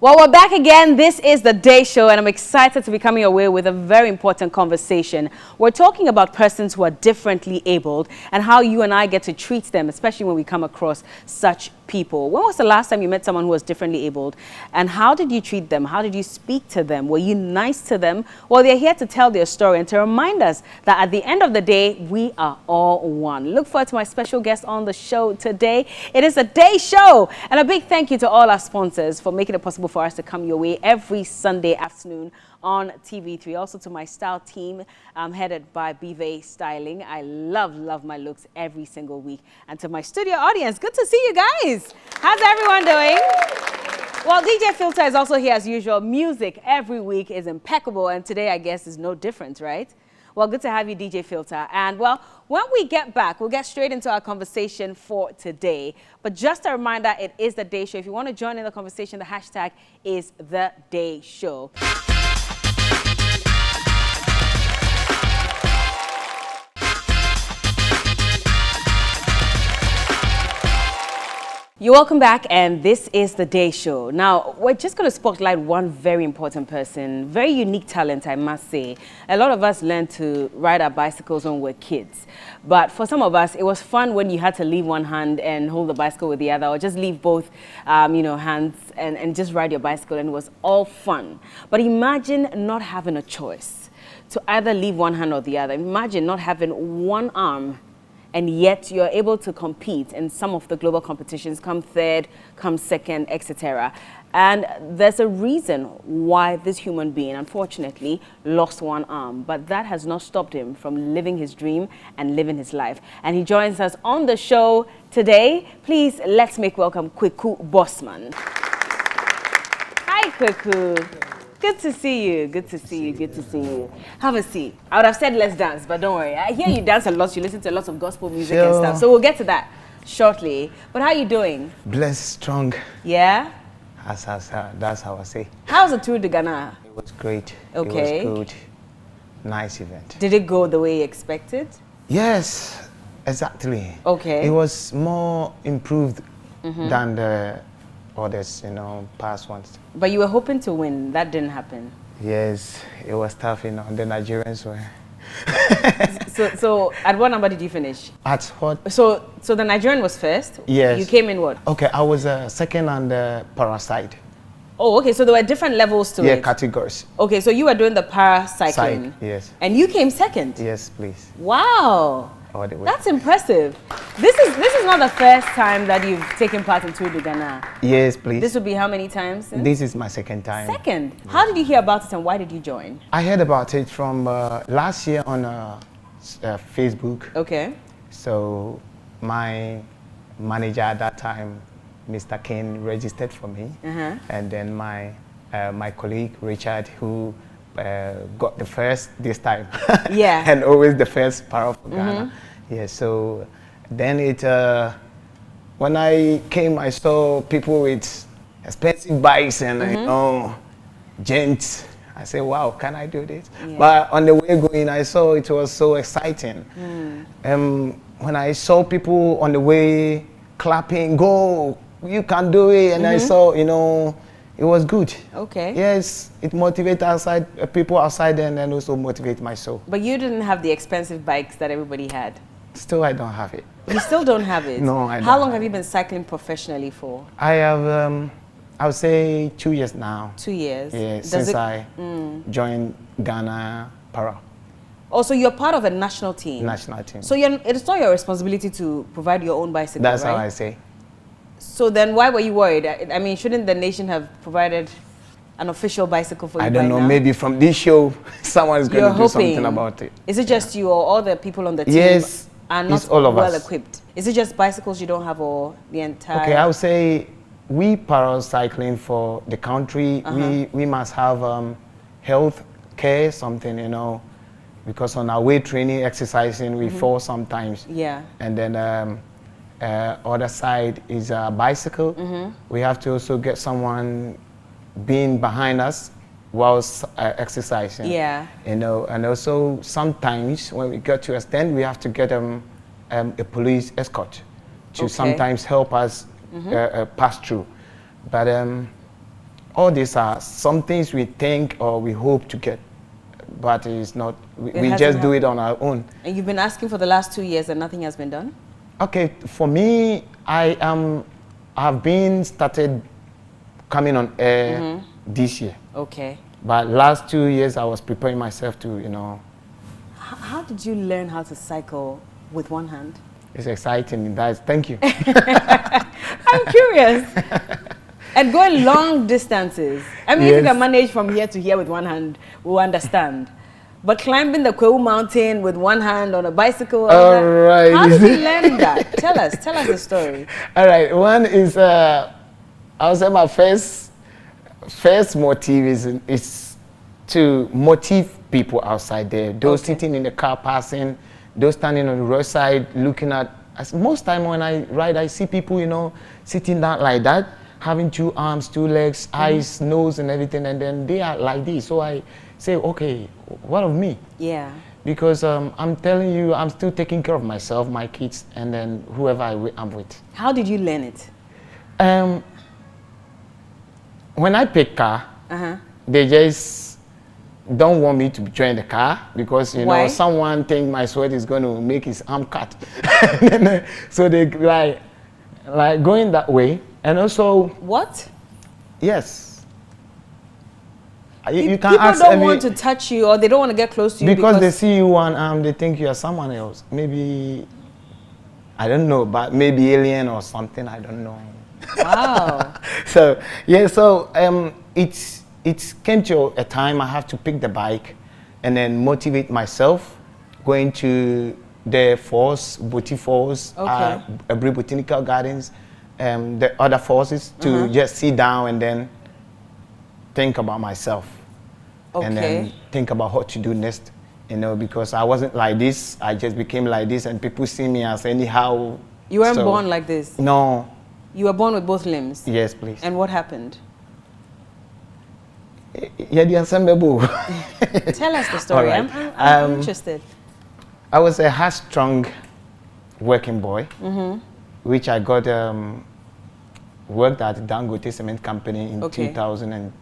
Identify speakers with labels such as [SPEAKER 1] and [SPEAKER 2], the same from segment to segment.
[SPEAKER 1] Well, we're back again. This is the Day Show, and I'm excited to be coming your way with a very important conversation. We're talking about persons who are differently abled and how you and I get to treat them, especially when we come across such people. When was the last time you met someone who was differently abled, and how did you treat them? How did you speak to them? Were you nice to them? Well, they're here to tell their story and to remind us that at the end of the day, we are all one. Look forward to my special guest on the show today. It is a Day Show, and a big thank you to all our sponsors for making it possible for us to come your way every Sunday afternoon on TV3. Also to my style team, headed by Bive Styling. I love my looks every single week. And to my studio audience, good to see you guys. How's everyone doing? Well, DJ Filter is also here as usual. Music every week is impeccable, and today I guess is no different, right? Well, good to have you, DJ Filter. And well, when we get back, we'll get straight into our conversation for today. But just a reminder, it is the Day Show. If you want to join in the conversation, the hashtag is the Day Show. You're welcome back, and this is the Day Show. Now, we're just going to spotlight one very important person, very unique talent, I must say. A lot of us learned to ride our bicycles when we were kids. But for some of us, it was fun when you had to leave one hand and hold the bicycle with the other, or just leave both hands and just ride your bicycle, and it was all fun. But imagine not having a choice to either leave one hand or the other. Imagine not having one arm, and yet you're able to compete in some of the global competitions, come third, come second, etc. And there's a reason why this human being, unfortunately, lost one arm. But that has not stopped him from living his dream and living his life. And he joins us on the show today. Please, let's make welcome Kweku Bossman. Hi, Kweku. Good to see you. Good to see you. Good to see you. Have a seat. I would have said let's dance, but don't worry. I hear you dance a lot. You listen to lots of gospel music and stuff. So we'll get to that shortly. But how are you doing?
[SPEAKER 2] Blessed, strong.
[SPEAKER 1] Yeah?
[SPEAKER 2] That's how I say.
[SPEAKER 1] How's the Tour de Ghana?
[SPEAKER 2] It was great.
[SPEAKER 1] Okay.
[SPEAKER 2] It was good. Nice event.
[SPEAKER 1] Did it go the way you expected?
[SPEAKER 2] Yes, exactly.
[SPEAKER 1] Okay.
[SPEAKER 2] It was more improved than the others, past ones.
[SPEAKER 1] But you were hoping to win. That didn't happen.
[SPEAKER 2] Yes, it was tough, the Nigerians were.
[SPEAKER 1] so at what number did you finish?
[SPEAKER 2] At what?
[SPEAKER 1] So the Nigerian was first?
[SPEAKER 2] Yes.
[SPEAKER 1] You came in what?
[SPEAKER 2] Okay, I was second on the para side.
[SPEAKER 1] Oh, okay, so there were different levels to it?
[SPEAKER 2] Yeah, categories.
[SPEAKER 1] Okay, so you were doing the para cycling?
[SPEAKER 2] Yes.
[SPEAKER 1] And you came second?
[SPEAKER 2] Yes, please.
[SPEAKER 1] Wow.
[SPEAKER 2] All the way.
[SPEAKER 1] That's impressive. This is not the first time that you've taken part in Tour de Ghana.
[SPEAKER 2] Yes, please.
[SPEAKER 1] This would be how many times since?
[SPEAKER 2] This is my second time.
[SPEAKER 1] Second? Yeah. How did you hear about it and why did you join?
[SPEAKER 2] I heard about it from last year on Facebook.
[SPEAKER 1] Okay.
[SPEAKER 2] So my manager at that time, Mr. Ken, registered for me. And then my colleague, Richard, who got the first this time.
[SPEAKER 1] Yeah.
[SPEAKER 2] And always the first para for Ghana. Yeah, so then when I came, I saw people with expensive bikes and gents. I said, wow, can I do this? Yeah. But on the way going, I saw it was so exciting. When I saw people on the way clapping, go, you can do it. And I saw, it was good. Okay. Yes, it motivated people outside and also motivate myself.
[SPEAKER 1] But you didn't have the expensive bikes that everybody had.
[SPEAKER 2] Still, I don't have it.
[SPEAKER 1] You still don't have it?
[SPEAKER 2] No, I don't.
[SPEAKER 1] How long have you been cycling professionally for?
[SPEAKER 2] I have, I would say 2 years now.
[SPEAKER 1] 2 years?
[SPEAKER 2] Yeah, since I joined Ghana Para.
[SPEAKER 1] Oh, so you're part of a national team?
[SPEAKER 2] National team.
[SPEAKER 1] So it's not your responsibility to provide your own bicycle,
[SPEAKER 2] That's
[SPEAKER 1] right?
[SPEAKER 2] how I say.
[SPEAKER 1] So then why were you worried? I mean, shouldn't the nation have provided an official bicycle for you
[SPEAKER 2] I don't know,
[SPEAKER 1] now?
[SPEAKER 2] maybe from this show, someone is going to do something about it.
[SPEAKER 1] Is it just you or all the people on the team?
[SPEAKER 2] Yes.
[SPEAKER 1] And not
[SPEAKER 2] all of
[SPEAKER 1] well
[SPEAKER 2] us.
[SPEAKER 1] equipped. Is it just bicycles you don't have, or the entire?
[SPEAKER 2] Okay, I would say we paracycling for the country. We must have health care, something, because on our way training, exercising, we fall sometimes.
[SPEAKER 1] Yeah.
[SPEAKER 2] And then other side is a bicycle. We have to also get someone being behind us whilst exercising.
[SPEAKER 1] Yeah.
[SPEAKER 2] And also sometimes when we get to a stand, we have to get a police escort to sometimes help us pass through. But all these are some things we think or we hope to get, but it's not. We just do it on our own.
[SPEAKER 1] And you've been asking for the last 2 years and nothing has been done?
[SPEAKER 2] Okay, for me, I've been started coming on air this year.
[SPEAKER 1] Okay.
[SPEAKER 2] But last 2 years, I was preparing myself to, you know.
[SPEAKER 1] How did you learn how to cycle with one hand?
[SPEAKER 2] It's exciting, guys. Thank you.
[SPEAKER 1] I'm curious. And going long distances. I mean, if you can manage from here to here with one hand, we'll understand. But climbing the Kwewu Mountain with one hand on a bicycle.
[SPEAKER 2] All right.
[SPEAKER 1] How did you learn that? Tell us the story.
[SPEAKER 2] All right. One is, I would say my first motive is to motivate people outside there. Those sitting in the car passing, those standing on the roadside looking at. Most time when I ride, I see people, you know, sitting down like that, having 2 arms, 2 legs, eyes, nose, and everything, and then they are like this. So I say, okay, what of me?
[SPEAKER 1] Yeah.
[SPEAKER 2] Because I'm telling you, I'm still taking care of myself, my kids, and then whoever I'm with.
[SPEAKER 1] How did you learn it?
[SPEAKER 2] When I pick car, they just don't want me to join the car because, you know, someone think my sweat is going to make his arm cut. So they like going that way. And also...
[SPEAKER 1] What?
[SPEAKER 2] Yes. You can
[SPEAKER 1] people
[SPEAKER 2] ask
[SPEAKER 1] don't want to touch you or they don't want to get close to you
[SPEAKER 2] because they see you one arm, they think you are someone else. Maybe, I don't know, but maybe alien or something, I don't know.
[SPEAKER 1] Wow.
[SPEAKER 2] So, yeah, so it came to a time I have to pick the bike and then motivate myself, going to the falls, Boti Falls, Abri Botanical Gardens, the other forces to just sit down and then think about myself. And then think about what to do next, you know, because I wasn't like this, I just became like this and people see me as anyhow.
[SPEAKER 1] You weren't born like this?
[SPEAKER 2] No.
[SPEAKER 1] You were born with both limbs?
[SPEAKER 2] Yes, please.
[SPEAKER 1] And what happened?
[SPEAKER 2] Tell us
[SPEAKER 1] the story.
[SPEAKER 2] Right.
[SPEAKER 1] I'm interested.
[SPEAKER 2] I was a high-strung working boy, which I got worked at Dangote Cement Company in 2014.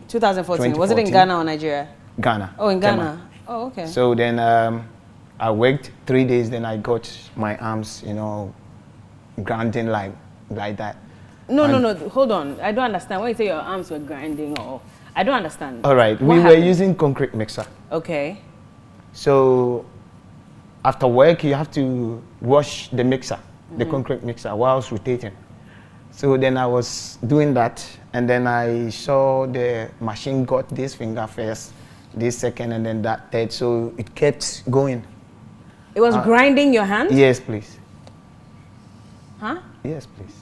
[SPEAKER 1] 2014. Was it in Ghana or Nigeria?
[SPEAKER 2] Ghana.
[SPEAKER 1] Oh, in Ghana. Oh, okay.
[SPEAKER 2] So then I worked 3 days, then I got my arms, you know, grinding like that.
[SPEAKER 1] No, hold on. I don't understand. When you say your arms were grinding, or I don't understand.
[SPEAKER 2] All right, we were using concrete mixer.
[SPEAKER 1] Okay.
[SPEAKER 2] So after work, you have to wash the mixer, the concrete mixer, whilst rotating. So then I was doing that, and then I saw the machine got this finger first, this second, and then that third. So it kept going.
[SPEAKER 1] It was grinding your hand?
[SPEAKER 2] Yes, please.
[SPEAKER 1] Huh?
[SPEAKER 2] Yes, please.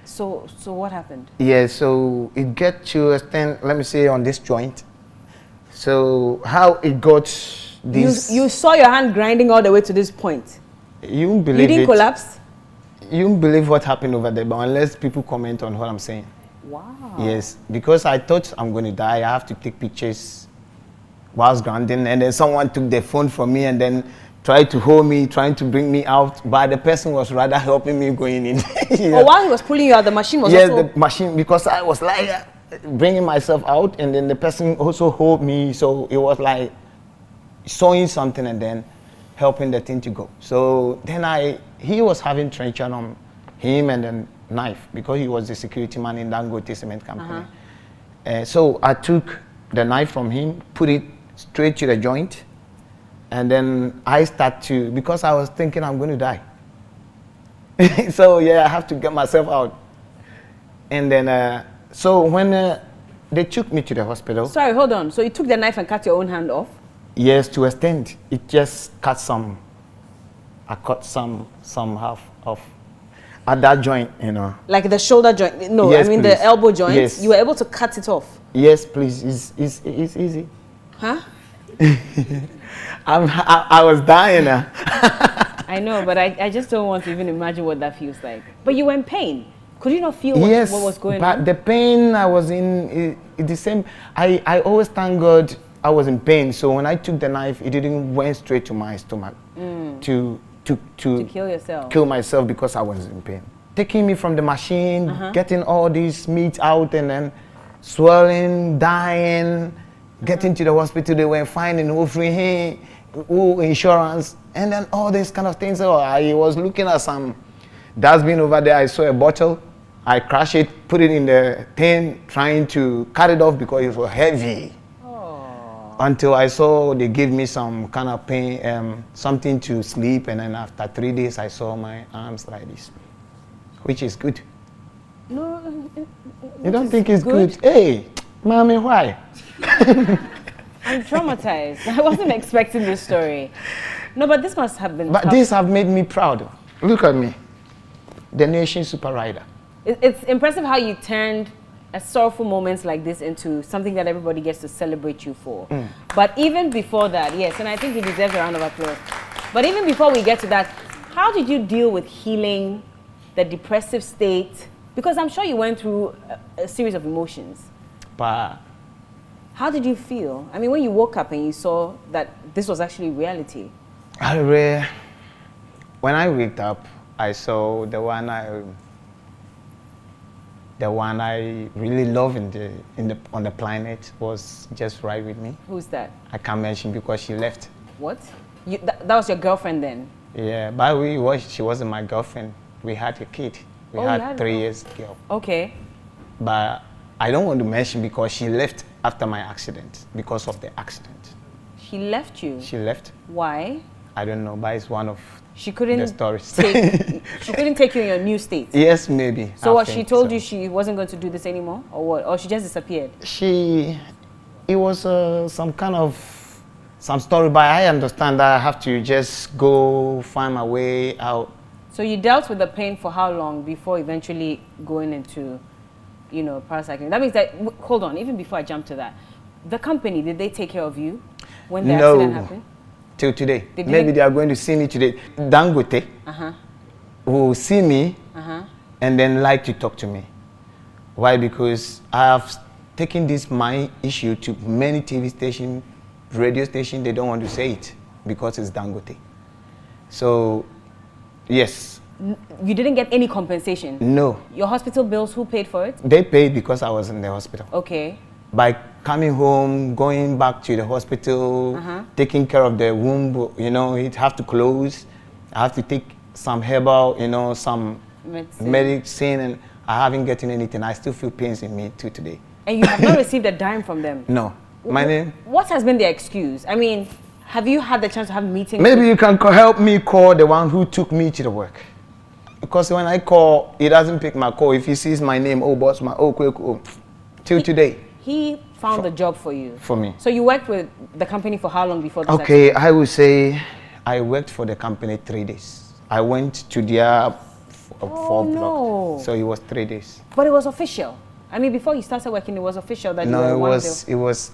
[SPEAKER 1] So what happened?
[SPEAKER 2] Yeah, so it get to extend, let me say, on this joint. So how it got this...
[SPEAKER 1] You saw your hand grinding all the way to this point?
[SPEAKER 2] You won't believe it.
[SPEAKER 1] You didn't collapse?
[SPEAKER 2] You won't believe what happened over there, but unless people comment on what I'm saying.
[SPEAKER 1] Wow.
[SPEAKER 2] Yes, because I thought I'm going to die, I have to take pictures whilst grinding, and then someone took the phone from me and then tried to hold me, trying to bring me out, but the person was rather helping me going in.
[SPEAKER 1] Oh, while he was pulling you out, the machine was
[SPEAKER 2] also... Yes, the machine, because I was like bringing myself out, and then the person also hold me, so it was like sewing something and then helping the thing to go. So then he was having trenchant on him and then knife, because he was the security man in Dangote Cement Company. So I took the knife from him, put it straight to the joint, and then I start to, because I was thinking I'm going to die. So yeah, I have to get myself out. And then, so when they took me to the hospital.
[SPEAKER 1] Sorry, hold on. So you took the knife and cut your own hand off?
[SPEAKER 2] Yes, to extend. It just cut some, I cut some half off at that joint, you know.
[SPEAKER 1] Like the shoulder joint? No,
[SPEAKER 2] yes,
[SPEAKER 1] I mean
[SPEAKER 2] please.
[SPEAKER 1] the elbow joint?
[SPEAKER 2] Yes.
[SPEAKER 1] You were able to cut it off?
[SPEAKER 2] Yes, please. It's easy.
[SPEAKER 1] Huh?
[SPEAKER 2] I was dying.
[SPEAKER 1] I know, but I just don't want to even imagine what that feels like. But you were in pain. Could you not feel what was going on? But
[SPEAKER 2] the pain I was in, the same. I always thank God I was in pain. So when I took the knife, it didn't went straight to my stomach to kill yourself. Kill myself because I was in pain. taking me from the machine, getting all these meat out, and then swelling, dying, getting to the hospital. They were finding who free, who insurance, and then all these kind of things. So I was looking at some dustbin over there. I saw a bottle. I crashed it, put it in the thing, trying to cut it off because it was heavy. Until I saw they gave me some kind of pain, something to sleep, and then after 3 days I saw my arms like this, which is good.
[SPEAKER 1] No,
[SPEAKER 2] you don't think it's good? Hey, mommy, why?
[SPEAKER 1] I'm traumatized. I wasn't expecting this story. No, but this must have been
[SPEAKER 2] But
[SPEAKER 1] tough.
[SPEAKER 2] this have made me proud. Look at me, the nation super rider.
[SPEAKER 1] It's impressive how you turned a sorrowful moments like this into something that everybody gets to celebrate you for. But even before that, yes, and I think you deserve a round of applause. But even before we get to that, how did you deal with healing the depressive state? Because I'm sure you went through a series of emotions.
[SPEAKER 2] But
[SPEAKER 1] How did you feel? I mean, when you woke up and you saw that this was actually reality.
[SPEAKER 2] when I waked up, I saw the one I really love on the planet was just right with me.
[SPEAKER 1] Who's that?
[SPEAKER 2] I can't mention because she left.
[SPEAKER 1] What? That was your girlfriend then?
[SPEAKER 2] Yeah, but she wasn't my girlfriend. We had a kid. We had 3 years girl.
[SPEAKER 1] Okay.
[SPEAKER 2] But I don't want to mention because she left after my accident, because of the accident.
[SPEAKER 1] She left you?
[SPEAKER 2] She left.
[SPEAKER 1] Why?
[SPEAKER 2] I don't know, but it's one of
[SPEAKER 1] she couldn't
[SPEAKER 2] the stories.
[SPEAKER 1] she couldn't take you in your new state?
[SPEAKER 2] Yes, maybe.
[SPEAKER 1] So what, she told you she wasn't going to do this anymore? Or what? Or she just disappeared?
[SPEAKER 2] It was some story, but I understand that I have to just go find my way out.
[SPEAKER 1] So you dealt with the pain for how long before eventually going into, paracycling? That means that, hold on, even before I jump to that, the company, did they take care of you when the accident happened?
[SPEAKER 2] Till today. Maybe they are going to see me today. Dangote will see me and then like to talk to me. Why? Because I have taken this my issue to many TV stations, radio stations. They don't want to say it because it's Dangote. So, yes.
[SPEAKER 1] You didn't get any compensation?
[SPEAKER 2] No.
[SPEAKER 1] Your hospital bills, who paid for it?
[SPEAKER 2] They paid because I was in the hospital.
[SPEAKER 1] Okay.
[SPEAKER 2] By coming home, going back to the hospital, taking care of the womb, it have to close. I have to take some herbal, some medicine, and I haven't gotten anything. I still feel pains in me till today.
[SPEAKER 1] And you have not received a dime from them?
[SPEAKER 2] No. My name?
[SPEAKER 1] What has been their excuse? I mean, have you had the chance to have meetings?
[SPEAKER 2] Maybe you can help me call the one who took me to the work. Because when I call, he doesn't pick my call. If he sees my name, boss, till today.
[SPEAKER 1] He found a job for you? For
[SPEAKER 2] me.
[SPEAKER 1] So you worked with the company for how long before this
[SPEAKER 2] accident? I would say I worked for the company 3 days. I went to their 4 blocks. So it was 3 days.
[SPEAKER 1] But it was official? I mean, before you started working, it was official that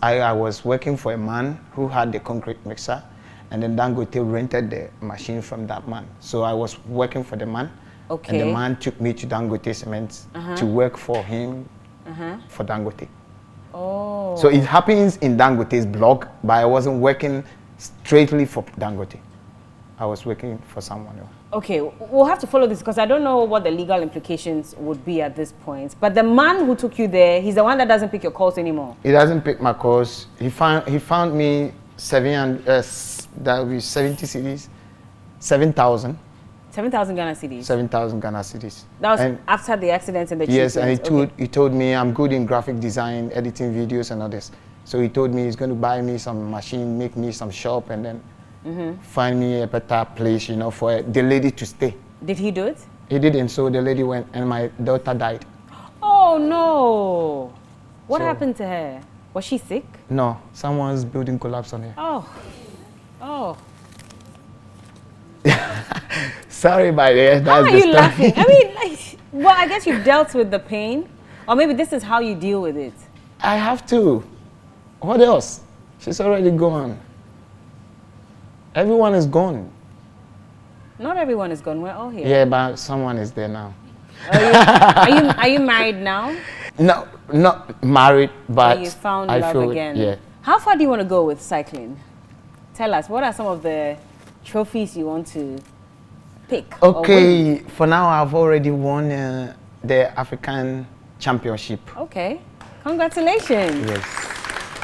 [SPEAKER 2] I was working for a man who had the concrete mixer, and then Dangote rented the machine from that man. So I was working for the man, and the man took me to Dangote Cement to work for him for Dangote.
[SPEAKER 1] Oh.
[SPEAKER 2] So it happens in Dangote's block, but I wasn't working straightly for Dangote. I was working for someone else.
[SPEAKER 1] Okay, we'll have to follow this because I don't know what the legal implications would be at this point. But the man who took you there, he's the one that doesn't pick your calls anymore.
[SPEAKER 2] He doesn't pick my calls. He found me 70 cedis, 7,000.
[SPEAKER 1] 7,000 Ghana cedis.
[SPEAKER 2] 7,000 Ghana cedis.
[SPEAKER 1] That was after the accident and the
[SPEAKER 2] treatment. Yes, and he told me I'm good in graphic design, editing videos and all this. So he told me he's going to buy me some machine, make me some shop, and then find me a better place, for the lady to stay.
[SPEAKER 1] Did he do it?
[SPEAKER 2] He didn't, so the lady went and my daughter died.
[SPEAKER 1] Oh no! What happened to her? Was she sick?
[SPEAKER 2] No, someone's building collapsed on her.
[SPEAKER 1] Oh.
[SPEAKER 2] Sorry about that.
[SPEAKER 1] How are you laughing? I mean, I guess you've dealt with the pain, or maybe this is how you deal with it.
[SPEAKER 2] I have to. What else? She's already gone. Everyone is gone.
[SPEAKER 1] Not everyone is gone. We're all here.
[SPEAKER 2] Yeah, but someone is there now.
[SPEAKER 1] Are you married now?
[SPEAKER 2] No, not married, but
[SPEAKER 1] you found love again.
[SPEAKER 2] Yeah.
[SPEAKER 1] How far do you want to go with cycling? Tell us, what are some of the trophies you want to pick?
[SPEAKER 2] Okay, for now I've already won the African Championship.
[SPEAKER 1] Okay, congratulations.
[SPEAKER 2] Yes.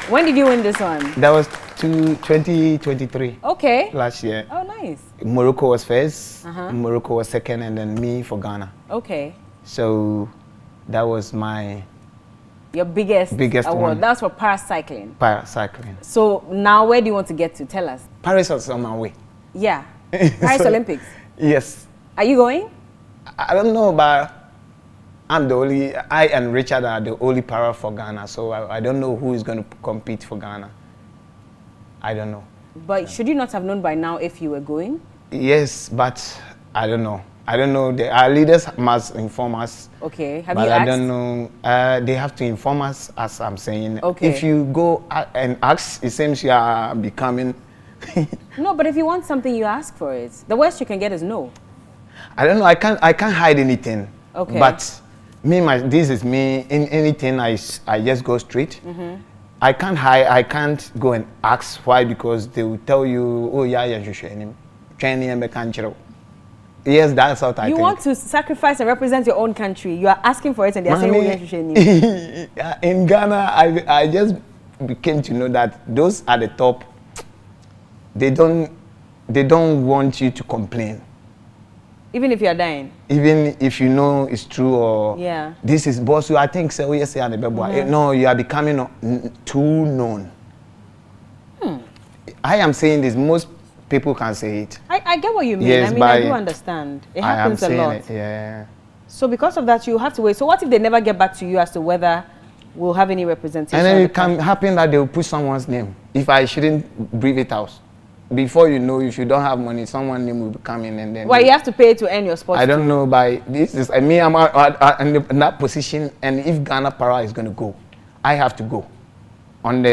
[SPEAKER 1] When did you win this one?
[SPEAKER 2] That was 2023.
[SPEAKER 1] Okay.
[SPEAKER 2] Last year.
[SPEAKER 1] Oh, nice.
[SPEAKER 2] Morocco was first, Morocco was second, and then me for Ghana.
[SPEAKER 1] Okay.
[SPEAKER 2] So that was
[SPEAKER 1] your biggest award.
[SPEAKER 2] one.
[SPEAKER 1] That's for paracycling.
[SPEAKER 2] Paracycling.
[SPEAKER 1] So now where do you want to get to? Tell us.
[SPEAKER 2] Paris was on my way.
[SPEAKER 1] Yeah. Paris Olympics.
[SPEAKER 2] Yes.
[SPEAKER 1] Are you going?
[SPEAKER 2] I don't know, but I and Richard are the only para for Ghana, so I don't know who is going to compete for Ghana. I don't know.
[SPEAKER 1] But should you not have known by now if you were going?
[SPEAKER 2] Yes, but I don't know. I don't know. Our leaders must inform us.
[SPEAKER 1] Okay. Have
[SPEAKER 2] but
[SPEAKER 1] you asked?
[SPEAKER 2] I don't know. They have to inform us, as I'm saying.
[SPEAKER 1] Okay.
[SPEAKER 2] If you go and ask, it seems you are becoming...
[SPEAKER 1] No, but if you want something, you ask for it. The worst you can get is no.
[SPEAKER 2] I don't know. I can't hide anything.
[SPEAKER 1] Okay.
[SPEAKER 2] But this is me. In anything, I just go straight. I can't hide. I can't go and ask why, because they will tell you, oh yeah, yes, that's what I think.
[SPEAKER 1] You want to sacrifice and represent your own country. You are asking for it, and they are saying, oh,
[SPEAKER 2] in Ghana, I just came to know that those at the top, they don't want you to complain.
[SPEAKER 1] even if you are dying.
[SPEAKER 2] Even if you know it's true, or this is boss, I think so. Yes, no, you are becoming too known. I am saying this. Most people can say it.
[SPEAKER 1] I get what you mean.
[SPEAKER 2] Yes,
[SPEAKER 1] I mean, I do understand. It happens a lot.
[SPEAKER 2] It, yeah.
[SPEAKER 1] So because of that, you have to wait. So what if they never get back to you as to whether we'll have any representation?
[SPEAKER 2] And then it can happen that they will put someone's name. If I shouldn't breathe it out. Before you know, if you don't have money, someone's name will be coming, and then...
[SPEAKER 1] Well, you have to pay to earn your spot.
[SPEAKER 2] I don't know, by this is... I'm in that position, and if Ghana Para is going to go, I have to go. On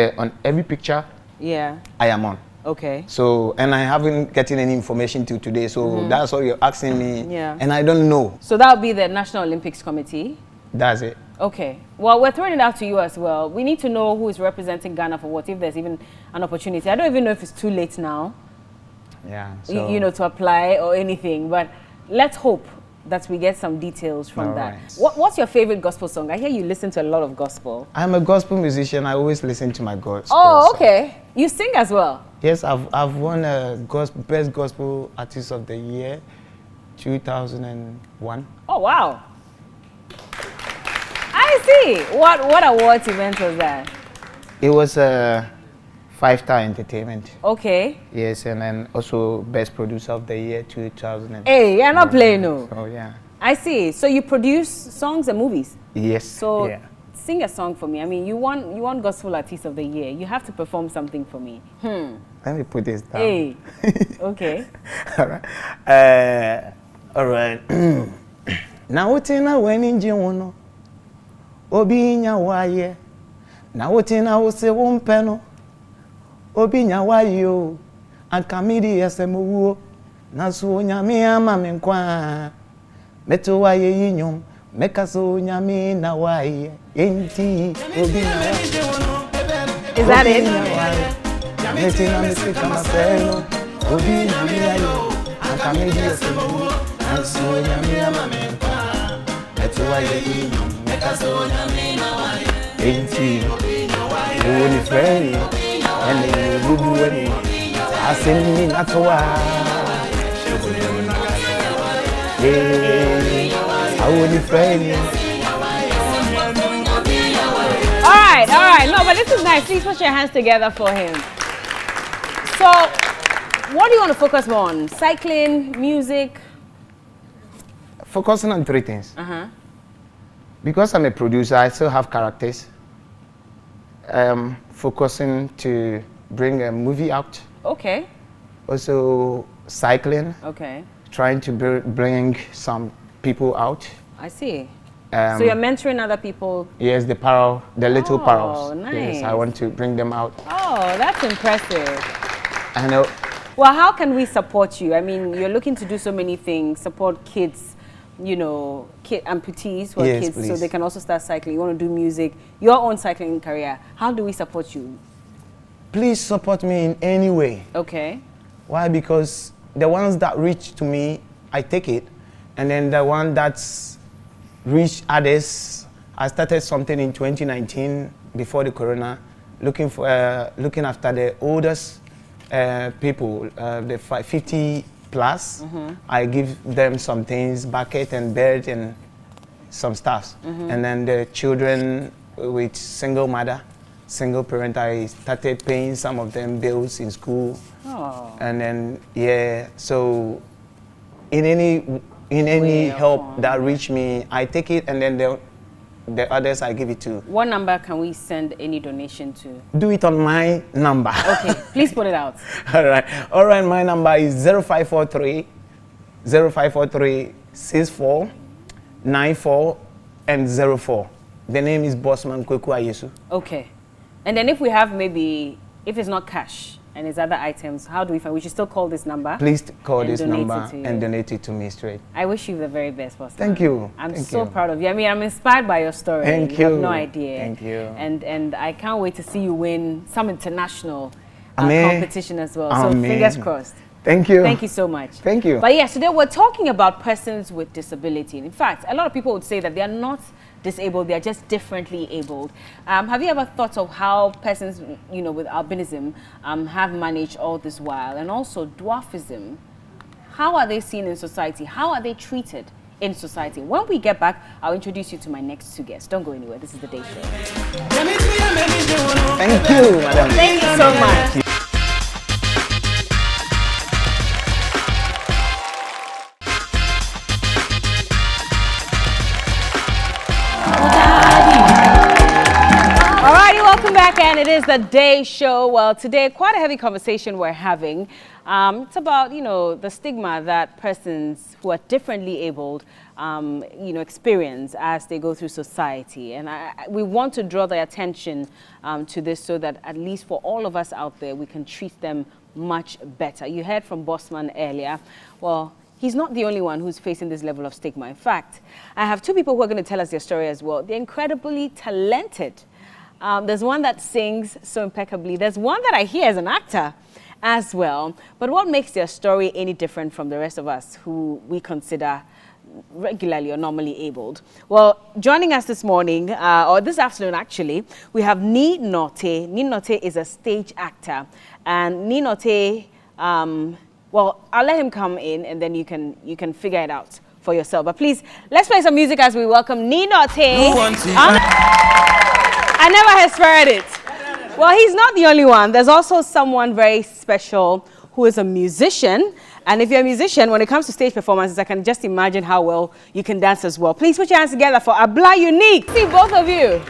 [SPEAKER 2] every picture, I am on.
[SPEAKER 1] Okay.
[SPEAKER 2] So, and I haven't gotten any information till today, so that's all you're asking me, and I don't know.
[SPEAKER 1] So that would be the National Olympics Committee?
[SPEAKER 2] That's it.
[SPEAKER 1] Okay. Well, we're throwing it out to you as well. We need to know who is representing Ghana for what, if there's even an opportunity. I don't even know if it's too late now,
[SPEAKER 2] so
[SPEAKER 1] you know, to apply or anything, but let's hope that we get some details from that. Right. What's your favorite gospel song? I hear you listen to a lot of gospel.
[SPEAKER 2] I'm a gospel musician. I always listen to my gospel.
[SPEAKER 1] Oh, okay. You sing as well?
[SPEAKER 2] Yes, I've won a Best Gospel Artist of the Year, 2001.
[SPEAKER 1] Oh, wow. I see. What awards event was that?
[SPEAKER 2] It was a 5-star entertainment.
[SPEAKER 1] Okay.
[SPEAKER 2] Yes, and then also Best Producer of the Year, 2000.
[SPEAKER 1] Hey, you're not playing, no.
[SPEAKER 2] Oh, yeah.
[SPEAKER 1] I see. So you produce songs and movies?
[SPEAKER 2] Yes.
[SPEAKER 1] So sing a song for me. I mean, you won Gospel Artist of the Year. You have to perform something for me.
[SPEAKER 2] Let me put this down.
[SPEAKER 1] Hey. Okay.
[SPEAKER 2] All right. All right. Now what in a winning Juno? Obinya waye. Now what in a wose wompeno? Obinya wayo. And kamidi SMU. Nasu nyami ama menkwa. Meto waye yinyom. Mekaso nyami na waye. Enti obinya.
[SPEAKER 1] Is that it?
[SPEAKER 2] Metina misika maseno. Obinya wayo. And kamidi SMU. Nasu nyami ama menkwa. Meto waye yinyom. Enti woni freni ene gudu wani asemi natowa woni freni.
[SPEAKER 1] All right. No, but this is nice. Please put your hands together for him. So, what do you want to focus more on? Cycling, music?
[SPEAKER 2] Focusing on 3 things. Because I'm a producer, I still have characters. Focusing to bring a movie out. Okay. Also cycling. Okay. Trying to bring some people out.
[SPEAKER 1] I see. So you're mentoring other people?
[SPEAKER 2] Yes, the little paros.
[SPEAKER 1] Oh, nice.
[SPEAKER 2] Yes, I want to bring them out.
[SPEAKER 1] Oh, that's impressive.
[SPEAKER 2] I know.
[SPEAKER 1] Well, how can we support you? I mean, you're looking to do so many things, support kids, you know, amputees who are kids, please. So they can also start cycling. You want to do music, your own cycling career. How do we support you?
[SPEAKER 2] Please support me in any way.
[SPEAKER 1] Okay.
[SPEAKER 2] Why? Because the ones that reach to me I take it, and then the one that's reached others, I started something in 2019 before the corona, looking after the oldest people, the 50 plus. I give them some things, bucket and bed and some stuff, and then the children with single mother, single parent, I started paying some of them bills in school.
[SPEAKER 1] Oh.
[SPEAKER 2] And then so in any help that reach me, I take it, and then the others I give it to.
[SPEAKER 1] What number can we send any donation to?
[SPEAKER 2] Do it on my number.
[SPEAKER 1] Okay, please put it out.
[SPEAKER 2] All right, my number is 0543 64 94 and 04. The name is Bossman Kweku Ayesu.
[SPEAKER 1] Okay. And then if we have maybe, if it's not cash and it's other items, how do we find? We should still call this number.
[SPEAKER 2] Please call this number and donate it to me straight.
[SPEAKER 1] I wish you the very best, Bossman.
[SPEAKER 2] Thank you.
[SPEAKER 1] I'm so proud of you. I mean, I'm inspired by your story.
[SPEAKER 2] Thank
[SPEAKER 1] you.
[SPEAKER 2] You
[SPEAKER 1] have no idea.
[SPEAKER 2] Thank you.
[SPEAKER 1] And I can't wait to see you win some international competition as well. So
[SPEAKER 2] Amen.
[SPEAKER 1] fingers crossed.
[SPEAKER 2] Thank you.
[SPEAKER 1] Thank you so much.
[SPEAKER 2] Thank you.
[SPEAKER 1] But yes, today we're talking about persons with disability. In fact, a lot of people would say that they are not disabled, they are just differently abled. Have you ever thought of how persons, with albinism have managed all this while? And also dwarfism, how are they seen in society? How are they treated in society? When we get back, I'll introduce you to my next two guests. Don't go anywhere. This is The Day Show.
[SPEAKER 2] Thank you, madam.
[SPEAKER 1] Thank you so much. Welcome back, and it is The Day Show. Well, today, quite a heavy conversation we're having. It's about, the stigma that persons who are differently abled, experience as they go through society. And we want to draw their attention to this so that at least for all of us out there, we can treat them much better. You heard from Bossman earlier. Well, he's not the only one who's facing this level of stigma. In fact, I have two people who are going to tell us their story as well. They're incredibly talented. There's one that sings so impeccably. There's one that I hear as an actor as well. But what makes their story any different from the rest of us who we consider regularly or normally abled? Well, joining us this morning, or this afternoon actually, we have Nii Note. Nii Note is a stage actor. And Nii Note, well, I'll let him come in and then you can figure it out for yourself. But please, let's play some music as we welcome Nii Note. I never had spared it. Well, he's not the only one. There's also someone very special who is a musician. And if you're a musician, when it comes to stage performances, I can just imagine how well you can dance as well. Please put your hands together for Berla Unique. See, both of you.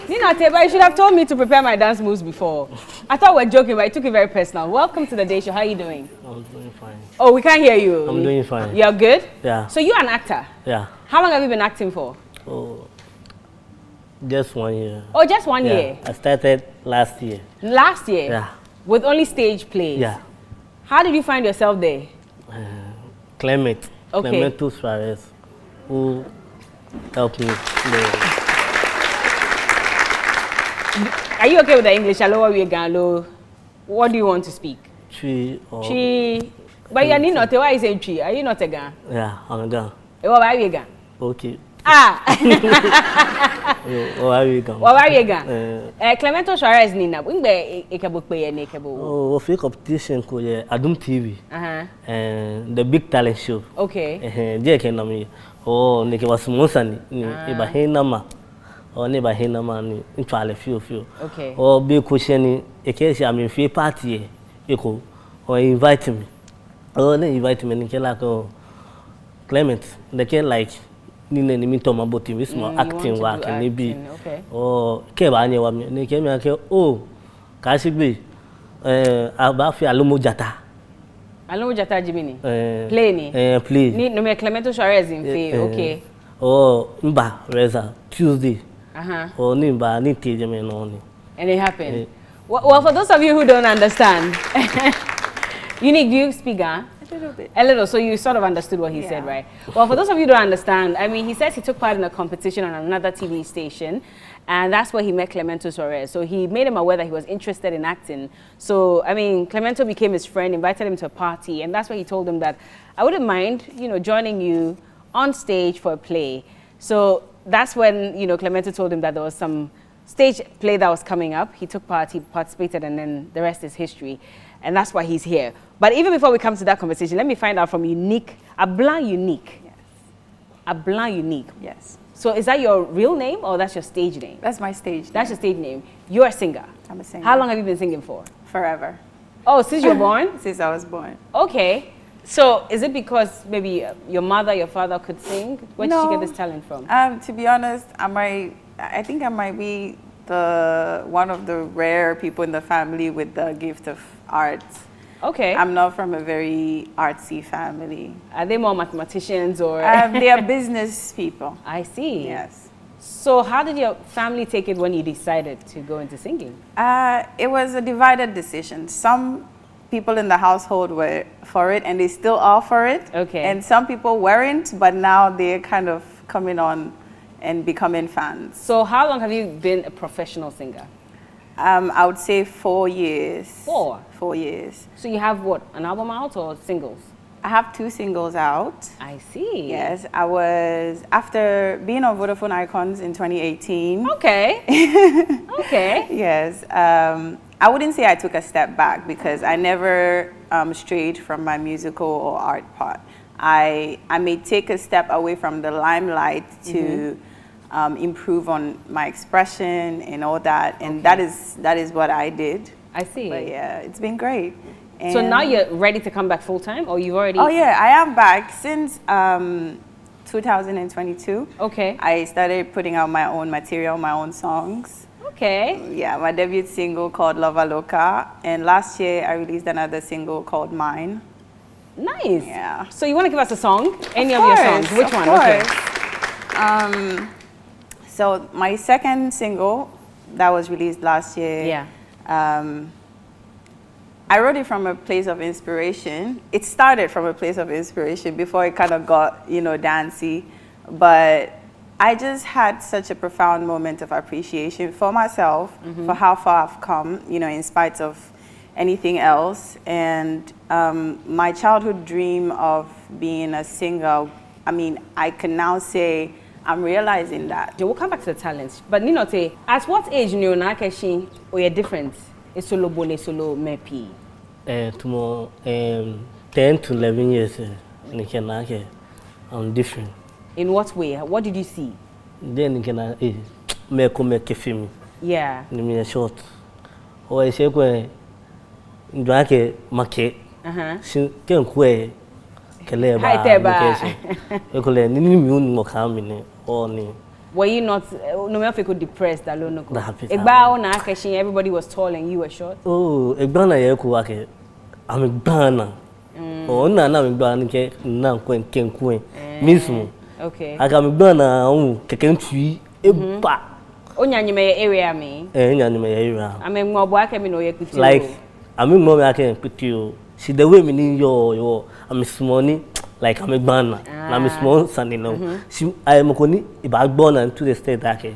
[SPEAKER 1] Nii Note, but you should have told me to prepare my dance moves before. I thought we were joking, but I took it very personal. Welcome to The Day Show. How are you doing?
[SPEAKER 3] I'm doing fine.
[SPEAKER 1] Oh, we can't hear you.
[SPEAKER 3] I'm doing fine.
[SPEAKER 1] You're good?
[SPEAKER 3] Yeah.
[SPEAKER 1] So you're an actor?
[SPEAKER 3] Yeah.
[SPEAKER 1] How long have you been acting for?
[SPEAKER 3] Oh, just 1 year.
[SPEAKER 1] Oh, just 1 year?
[SPEAKER 3] I started last year.
[SPEAKER 1] Last year?
[SPEAKER 3] Yeah.
[SPEAKER 1] With only stage plays?
[SPEAKER 3] Yeah.
[SPEAKER 1] How did you find yourself there?
[SPEAKER 3] Clement.
[SPEAKER 1] Okay.
[SPEAKER 3] Clement Suarez, who helped me.
[SPEAKER 1] Are you okay with the English? Hello, what do you want to speak?
[SPEAKER 3] Chi.
[SPEAKER 1] Chi. But you're not. Why is it Chi? Are you not a Gan?
[SPEAKER 3] Yeah, I'm a Gan.
[SPEAKER 1] What are you Gan?
[SPEAKER 3] Okay.
[SPEAKER 1] Ah.
[SPEAKER 3] What are you Gan?
[SPEAKER 1] What are you Gan? Clemento Suarez Nina. When be ekabo pay ne ekabo.
[SPEAKER 3] Oh, we competition ko ye Adum TV. And the big talent show.
[SPEAKER 1] Okay.
[SPEAKER 3] Je ke na mi. Oh, ne ke wasmonsa ni e ba hena ma. Oh, ne ba hena ma ni ntwale fio.
[SPEAKER 1] Okay.
[SPEAKER 3] Oh, be ko she ni e ke she am fie party e ko. Oh, invite me. Oh, they invite me. Like, Clement, they can like Nii and Unique about him. This more acting work and maybe.
[SPEAKER 1] Okay.
[SPEAKER 3] Oh, Kebanya wa me. They came here. Oh, Kashibi. Abafi Alomo Jata.
[SPEAKER 1] Alomo Jata Jimini. Play ni.
[SPEAKER 3] Play.
[SPEAKER 1] Ni no me Clemento Suarez in fee. Okay.
[SPEAKER 3] Oh, Mba Reza Tuesday. Oh, Nimba ni teje me no ni.
[SPEAKER 1] And it happened. Well, for those of you who don't understand. Unique, do you speak Ga?
[SPEAKER 4] A little bit.
[SPEAKER 1] A little, so you sort of understood what he said, right? Well, for those of you who don't understand, I mean, he says he took part in a competition on another TV station, And that's where he met Clemento Torres. So he made him aware that he was interested in acting. So, I mean, Clemento became his friend, invited him to a party, and that's where he told him that I wouldn't mind, you know, joining you on stage for a play. So that's when, you know, Clemento told him that there was some stage play that was coming up. He took part, he participated, and then the rest is history. And that's why he's here. But even before we come to that conversation, let me find out from Unique, Berla Unique.
[SPEAKER 4] Yes.
[SPEAKER 1] Berla Unique.
[SPEAKER 4] Yes.
[SPEAKER 1] So is that your real name or that's your stage name?
[SPEAKER 4] That's my stage name.
[SPEAKER 1] That's your stage name. You're a singer.
[SPEAKER 4] I'm a singer.
[SPEAKER 1] How long have you been singing for?
[SPEAKER 4] Forever.
[SPEAKER 1] Oh, since you were born?
[SPEAKER 4] Since I was born.
[SPEAKER 1] Okay. So is it because maybe your mother, your father could sing? Where did you get this talent from?
[SPEAKER 4] To be honest, I think I might be one of the rare people in the family with the gift of art.
[SPEAKER 1] Okay.
[SPEAKER 4] I'm not from a very artsy family.
[SPEAKER 1] Are they more mathematicians or?
[SPEAKER 4] They are business people.
[SPEAKER 1] I see.
[SPEAKER 4] Yes.
[SPEAKER 1] So how did your family take it when you decided to go into singing?
[SPEAKER 4] It was a divided decision. Some people in the household were for it and they still are for it.
[SPEAKER 1] Okay.
[SPEAKER 4] And some people weren't, but now they're kind of coming on and becoming fans.
[SPEAKER 1] So how long have you been a professional singer?
[SPEAKER 4] I would say 4 years.
[SPEAKER 1] 4?
[SPEAKER 4] 4 years.
[SPEAKER 1] So you have what, an album out or singles?
[SPEAKER 4] I have 2 singles out.
[SPEAKER 1] I see.
[SPEAKER 4] Yes, I was, after being on Vodafone Icons in 2018.
[SPEAKER 1] Okay. Okay.
[SPEAKER 4] Yes, I wouldn't say I took a step back because I never strayed from my musical or art part. I may take a step away from the limelight to improve on my expression and all that, and that is what I did.
[SPEAKER 1] I see.
[SPEAKER 4] But yeah, it's been great. And
[SPEAKER 1] So now you're ready to come back full time, or you've already?
[SPEAKER 4] Oh yeah, I am back since 2022.
[SPEAKER 1] Okay.
[SPEAKER 4] I started putting out my own material, my own songs.
[SPEAKER 1] Okay.
[SPEAKER 4] Yeah, my debut single called Lova Loca, and last year I released another single called Mine.
[SPEAKER 1] Nice.
[SPEAKER 4] Yeah.
[SPEAKER 1] So you want to give us a song? Any of
[SPEAKER 4] course,
[SPEAKER 1] your songs? Which
[SPEAKER 4] of
[SPEAKER 1] one?
[SPEAKER 4] course.
[SPEAKER 1] Okay.
[SPEAKER 4] So my second single that was released last year.
[SPEAKER 1] Yeah.
[SPEAKER 4] I wrote it from a place of inspiration. It started from a place of inspiration before it kind of got, you know, dancey. But I just had such a profound moment of appreciation for myself, for how far I've come, you know, in spite of anything else. And my childhood dream of being a singer, I mean, I can now say I'm realizing that.
[SPEAKER 1] We'll come back to the talents. But you know, at what age you know or you're different? It's solo bone, solo mepi.
[SPEAKER 3] Tomorrow, 10 to 11 years, I'm different.
[SPEAKER 1] In what way? What did you see?
[SPEAKER 3] Then you can make a film.
[SPEAKER 1] Yeah.
[SPEAKER 3] In short, or I say, when you drink a market, she can't quay.
[SPEAKER 1] Hi there, were you not, no matter if you could depressed alone? Everybody was tall and you were short?
[SPEAKER 3] Oh, a banana, I'm a banana. Oh, no, I'm a banana, now, queen, Miss Mo.
[SPEAKER 1] Okay.
[SPEAKER 3] I got a banana, can tree, a bat.
[SPEAKER 1] Only you may area me.
[SPEAKER 3] Area.
[SPEAKER 1] I mean, more black, I mean,
[SPEAKER 3] like, I mean, more I can put you. See the way me need your, I'm a small, like I'm a banana. I'm a small son, you know. She, I am a backbone and to the state that a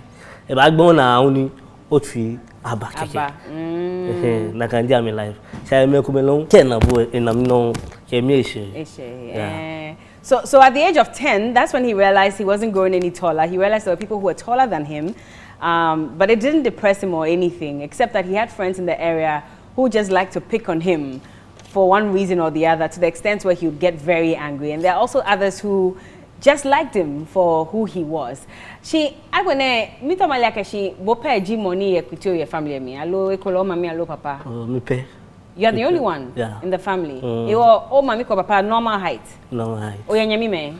[SPEAKER 3] backbone only Otri Abba. Like I do my life. So I make a long 10 and I'm no
[SPEAKER 1] yeah. So at the age of 10, that's when he realized he wasn't growing any taller. He realized there were people who were taller than him, but it didn't depress him or anything, except that he had friends in the area who just liked to pick on him for one reason or the other, to the extent where he would get very angry. And there are also others who just liked him for who he was. She, I want to meet my like she, bope G money equity your family me. Hello, ekolo mami, hello papa.
[SPEAKER 3] Me pay.
[SPEAKER 1] You are the only one in the family. You are oh mami ko papa normal height.
[SPEAKER 3] Normal height.
[SPEAKER 1] Oh yeah, nyami me.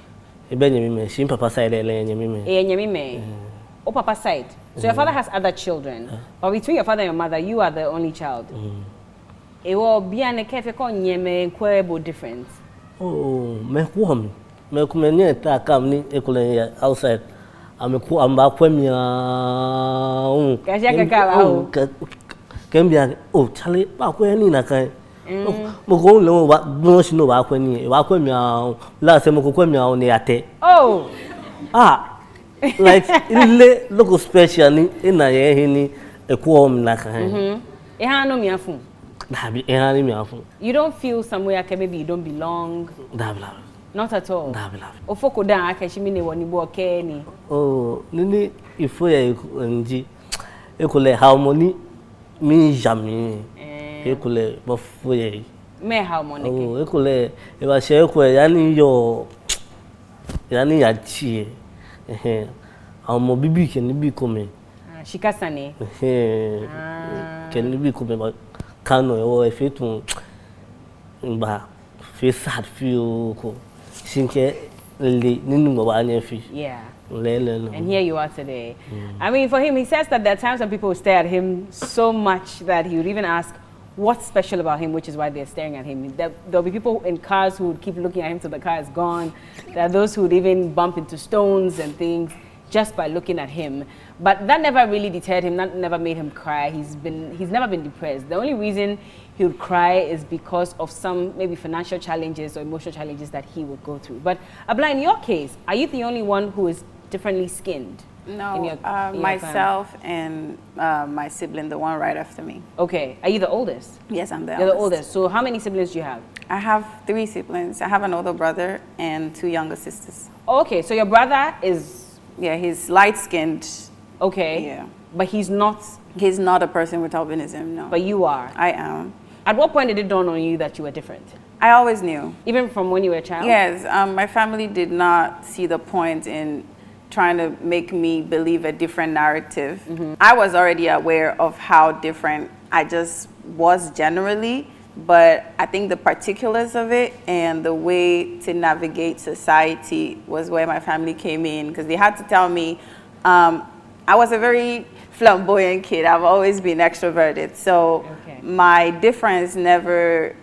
[SPEAKER 3] Ebe nyami me. She papa side nyami me.
[SPEAKER 1] Nyami me. Oh papa side. So your father has other children, but between your father and your mother, you are the only child. It will be an a cafe con yeme queerable difference.
[SPEAKER 3] Oh, me woman. Me come near that come outside. I'm back when me. Can be oh, Charlie, back when in a kind. Mogo no what no she know back when you walk when me last time on the ate.
[SPEAKER 1] Oh,
[SPEAKER 3] Like ile local special ni ina ye ni ekwom na kan.
[SPEAKER 1] No me afun.
[SPEAKER 3] Dabi ehani me afun.
[SPEAKER 1] You don't feel somewhere like maybe you don't belong?
[SPEAKER 3] Dabi.
[SPEAKER 1] Not at all.
[SPEAKER 3] Dabi.
[SPEAKER 1] Ofoko dan akashimi ne woni bo okay ni.
[SPEAKER 3] Oh, nini ifo ya nji. Ekole harmony mi jami. Ekole bofo ye.
[SPEAKER 1] Me harmony.
[SPEAKER 3] Oh, ekole e ba se ekole yani ya chi. Amo bibi ke ni bi kome.
[SPEAKER 1] Shikasane.
[SPEAKER 3] Ke ni bi kome ba kano e fetu ba fe sad feel ko. Sinke le ninu ba anya fi.
[SPEAKER 1] Yeah.
[SPEAKER 3] And
[SPEAKER 1] here you are today. I mean, for him, he says that there are times when people stare at him so much that he would even ask, what's special about him, which is why they're staring at him. There'll be people in cars who would keep looking at him till the car is gone. There are those who would even bump into stones and things just by looking at him. But that never really deterred him, that never made him cry. He's never been depressed. The only reason he would cry is because of some maybe financial challenges or emotional challenges that he would go through. But Abla, in your case, are you the only one who is differently skinned?
[SPEAKER 4] No,
[SPEAKER 1] in your
[SPEAKER 4] myself and my sibling, the one right after me.
[SPEAKER 1] Okay, are you the oldest?
[SPEAKER 4] Yes, I'm the
[SPEAKER 1] You're the oldest. So how many siblings do you have?
[SPEAKER 4] I have 3 siblings. I have an older brother and 2 younger sisters.
[SPEAKER 1] Okay, so your brother is...
[SPEAKER 4] Yeah, he's light-skinned.
[SPEAKER 1] Okay.
[SPEAKER 4] Yeah.
[SPEAKER 1] But he's not...
[SPEAKER 4] He's not a person with albinism, no.
[SPEAKER 1] But you are?
[SPEAKER 4] I am.
[SPEAKER 1] At what point did it dawn on you that you were different?
[SPEAKER 4] I always knew.
[SPEAKER 1] Even from when you were a child?
[SPEAKER 4] Yes, my family did not see the point in trying to make me believe a different narrative. I was already aware of how different I just was generally, but I think the particulars of it and the way to navigate society was where my family came in, because they had to tell me I was a very flamboyant kid. I've always been extroverted. So my difference never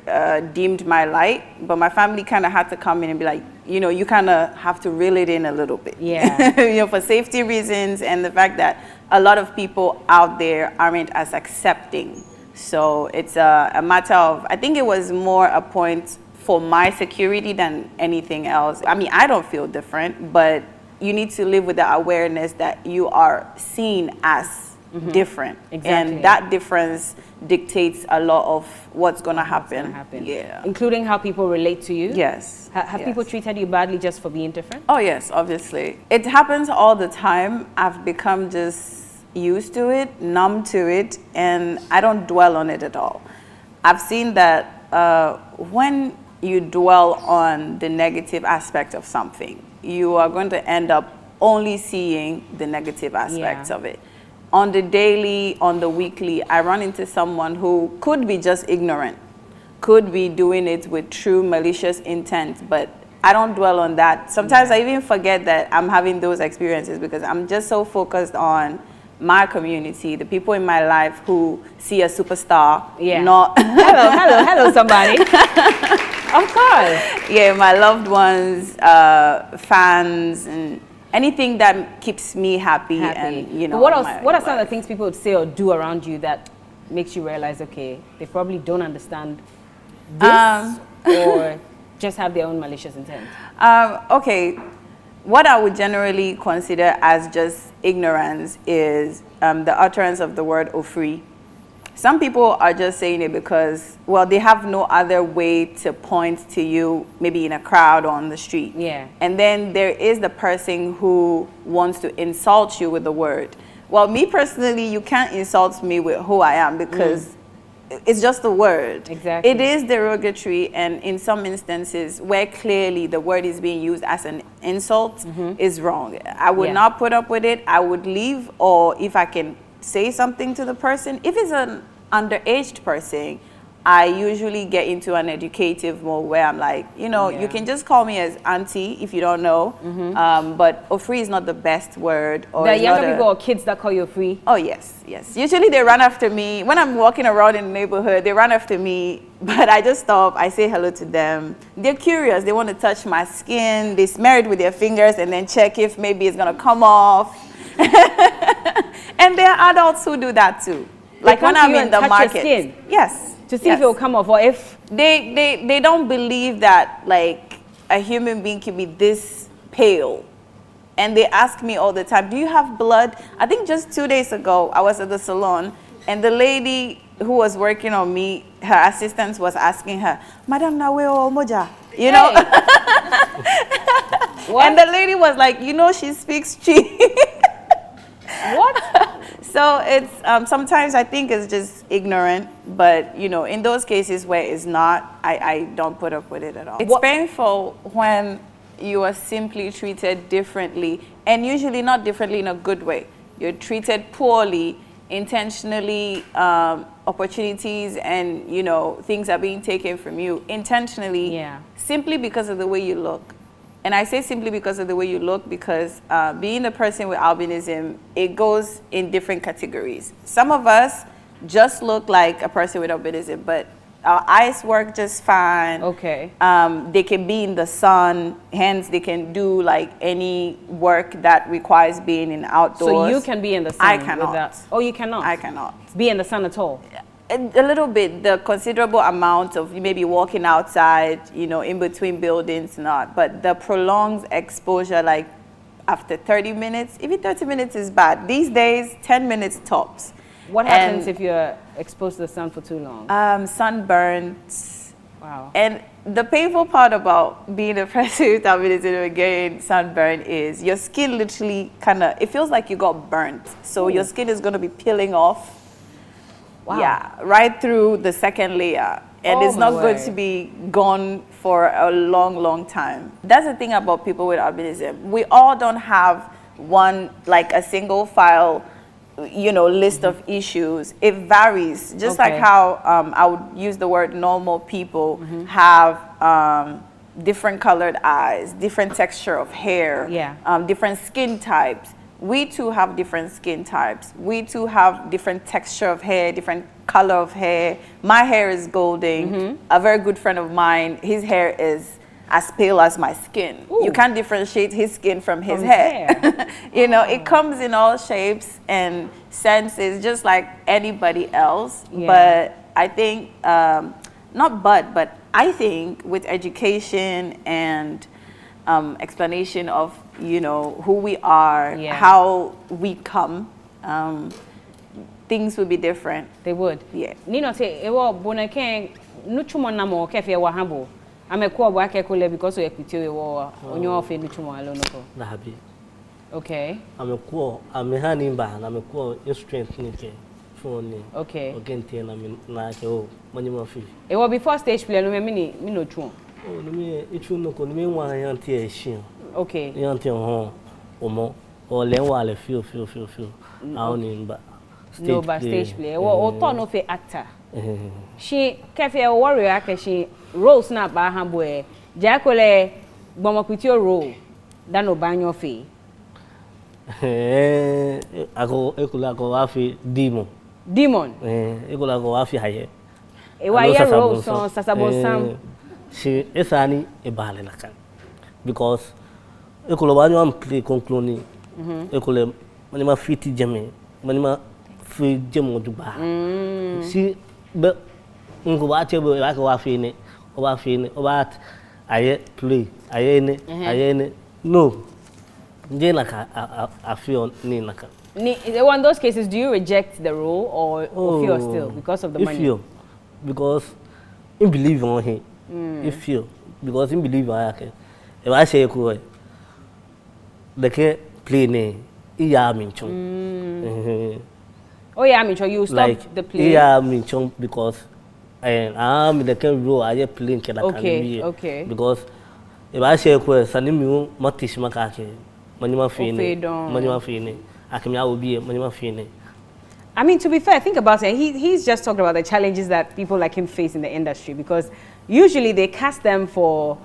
[SPEAKER 4] dimmed my light, but my family kind of had to come in and be like, you know, you kind of have to reel it in a little bit.
[SPEAKER 1] Yeah.
[SPEAKER 4] You know, for safety reasons and the fact that a lot of people out there aren't as accepting. So it's a matter of, I think it was more a point for my security than anything else. I mean, I don't feel different, but you need to live with the awareness that you are seen as different.
[SPEAKER 1] Exactly.
[SPEAKER 4] And that difference dictates a lot of what's going to happen. Yeah.
[SPEAKER 1] Including how people relate to you?
[SPEAKER 4] Yes.
[SPEAKER 1] Have people treated you badly just for being different?
[SPEAKER 4] Oh, yes, obviously. It happens all the time. I've become just used to it, numb to it, and I don't dwell on it at all. I've seen that when you dwell on the negative aspect of something, you are going to end up only seeing the negative aspects of it. On the daily, on the weekly, I run into someone who could be just ignorant, could be doing it with true malicious intent, but I don't dwell on that. Sometimes I even forget that I'm having those experiences because I'm just so focused on my community, the people in my life who see a superstar, not...
[SPEAKER 1] hello, somebody. Of course.
[SPEAKER 4] Yeah, my loved ones, fans, and anything that keeps me happy. And, you know.
[SPEAKER 1] What are some of the things people would say or do around you that makes you realize, okay, they probably don't understand this or just have their own malicious intent?
[SPEAKER 4] Okay. What I would generally consider as just ignorance is the utterance of the word ofri. Some people are just saying it because, well, they have no other way to point to you, maybe in a crowd or on the street.
[SPEAKER 1] Yeah.
[SPEAKER 4] And then there is the person who wants to insult you with the word. Well, me personally, you can't insult me with who I am because it's just a word.
[SPEAKER 1] Exactly.
[SPEAKER 4] It is derogatory, and in some instances where clearly the word is being used as an insult is wrong. I would not put up with it. I would leave, or if I can say something to the person. If it's an underaged person, I usually get into an educative mode where I'm like, you know, you can just call me as auntie if you don't know, but ofri is not the best word. Or
[SPEAKER 1] there are younger people or kids that call you ofri?
[SPEAKER 4] Oh, yes, yes. Usually they run after me. When I'm walking around in the neighborhood, they run after me, but I just stop. I say hello to them. They're curious. They want to touch my skin. They smear it with their fingers and then check if maybe it's going to come off. And there are adults who do that too. Like when I'm in the market.
[SPEAKER 1] Skin.
[SPEAKER 4] Yes.
[SPEAKER 1] To see if it will come off, or if
[SPEAKER 4] they don't believe that like a human being can be this pale And they ask me all the time, do you have blood? I think just 2 days ago, I was at the salon, and the lady who was working on me, her assistant was asking her, Madam Naweo Moja, you know? And the lady was like, you know, she speaks Chi.
[SPEAKER 1] What?
[SPEAKER 4] So it's, sometimes I think it's just ignorant, but you know, in those cases where it's not, I don't put up with it at all. It's painful when you are simply treated differently, and usually not differently in a good way. You're treated poorly, intentionally, opportunities and, you know, things are being taken from you intentionally, simply because of the way you look. And I say simply because of the way you look because being a person with albinism, it goes in different categories. Some of us just look like a person with albinism, but our eyes work just fine.
[SPEAKER 1] Okay.
[SPEAKER 4] They can be in the sun, hence they can do like any work that requires being in outdoors.
[SPEAKER 1] So you can be in the sun?
[SPEAKER 4] I cannot.
[SPEAKER 1] Oh, you cannot?
[SPEAKER 4] I cannot.
[SPEAKER 1] Be in the sun at all?
[SPEAKER 4] A little bit, the considerable amount of maybe walking outside, you know, in between buildings, not. But the prolonged exposure, like after 30 minutes, even 30 minutes is bad. These days, 10 minutes tops.
[SPEAKER 1] What happens if you're exposed to the sun for too long?
[SPEAKER 4] Sunburns.
[SPEAKER 1] Wow.
[SPEAKER 4] And the painful part about being a person with albinism and getting sunburn is your skin literally kind of, it feels like you got burnt. So your skin is going to be peeling off.
[SPEAKER 1] Wow.
[SPEAKER 4] Yeah, right through the second layer. And it's not good to be gone for a long, long time. That's the thing about people with albinism. We all don't have one, like a single file, you know, list of issues. It varies. Just like how I would use the word normal people have different colored eyes, different texture of hair, different skin types. We too have different skin types. We too have different texture of hair, different color of hair. My hair is golden. A very good friend of mine, his hair is as pale as my skin. Ooh. You can't differentiate his skin from his hair. You know, it comes in all shapes and senses, just like anybody else. But I think, but I think with education and explanation of, you know, who we are, how we come, things would be different.
[SPEAKER 1] They would.
[SPEAKER 4] Yeah.
[SPEAKER 1] Nino say, "Ewo bonake nuchumo namo kefe wa hambo." Amekuwa bwake kule because we equity wo onyo ofe nuchumo alonoko.
[SPEAKER 3] Na habi.
[SPEAKER 1] Okay.
[SPEAKER 3] Amekuwa amehani mba na amekuwa instrument nike phone.
[SPEAKER 1] Okay.
[SPEAKER 3] Ogente na ke o manyima fi.
[SPEAKER 1] Ewo before stage play no me no chuo.
[SPEAKER 3] Oh, no me ichu no ko me wan yanti e shin.
[SPEAKER 1] Okay.
[SPEAKER 3] Yanti ho omo o len wa le feel. Aoni mba.
[SPEAKER 1] No, but stage play. O to no fe actor. She kefe warrior ke she roles na ba hambo e. Jakole gbomokwitio role dan obanyo fe.
[SPEAKER 3] Ako ekula ko afi demon. Ekula ko afi haye.
[SPEAKER 1] Ewa ye role so sasabonsam.
[SPEAKER 3] She esani ebale la kan. Because ekula banyo am play concloni. Ekula manima fiti jeme. Manima fi jemo duba. Si be ngo ba chebe ba ko afi ne. Oba fi ne. Oba aye play. Aye ne. No. I feel
[SPEAKER 1] in those cases, do you reject the role or feel still because of the money?
[SPEAKER 3] Feel, because I believe on him. I feel because I believe on him. If I say ko, they can play ne. Iya minchon.
[SPEAKER 1] Oh yeah, minchon. You stop
[SPEAKER 3] like,
[SPEAKER 1] the play.
[SPEAKER 3] Iya minchon because I'm the kind role I play in Kenya.
[SPEAKER 1] Okay.
[SPEAKER 3] Because if I say ko, sani mi matish makake. I mean,
[SPEAKER 1] to be fair, think about it. He's just talked about the challenges that people like him face in the industry because usually they cast them for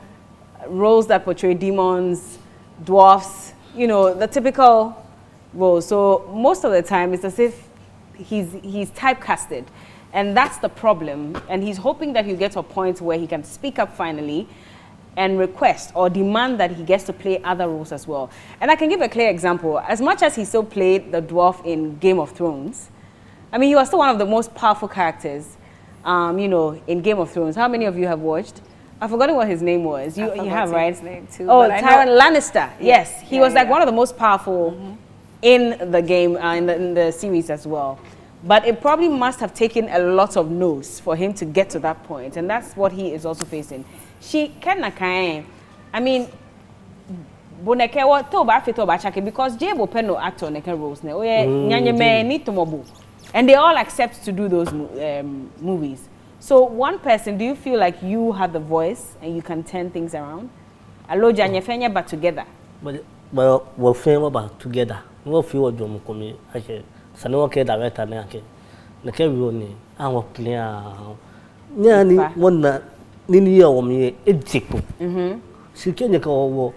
[SPEAKER 1] roles that portray demons, dwarfs, you know, the typical roles. So most of the time it's as if he's typecasted. And that's the problem. And he's hoping that he'll get to a point where he can speak up finally and request or demand that he gets to play other roles as well. And I can give a clear example. As much as he still played the dwarf in Game of Thrones, I mean, he was still one of the most powerful characters, you know, in Game of Thrones. How many of you have watched? I've forgotten what his name was. You have, right?
[SPEAKER 4] His name too.
[SPEAKER 1] Oh, Tyrion Lannister. Yes, he was like one of the most powerful in the game, in the series as well. But it probably must have taken a lot of no's for him to get to that point, and that's what he is also facing. She I mean, boneke what toba fitoba chake because Jebo Peno actor neke roles ne. And they all accept to do those movies. So one person, do you feel like you have the voice and you can turn things around? Alo janye fenya but together.
[SPEAKER 3] But we'll film about together. We'll feel what you come okay. So no okay director ne ake. Na ke wi oni awon clear. Nya ni wona ni ni ya wo me ejipo. Si ke nya ka wo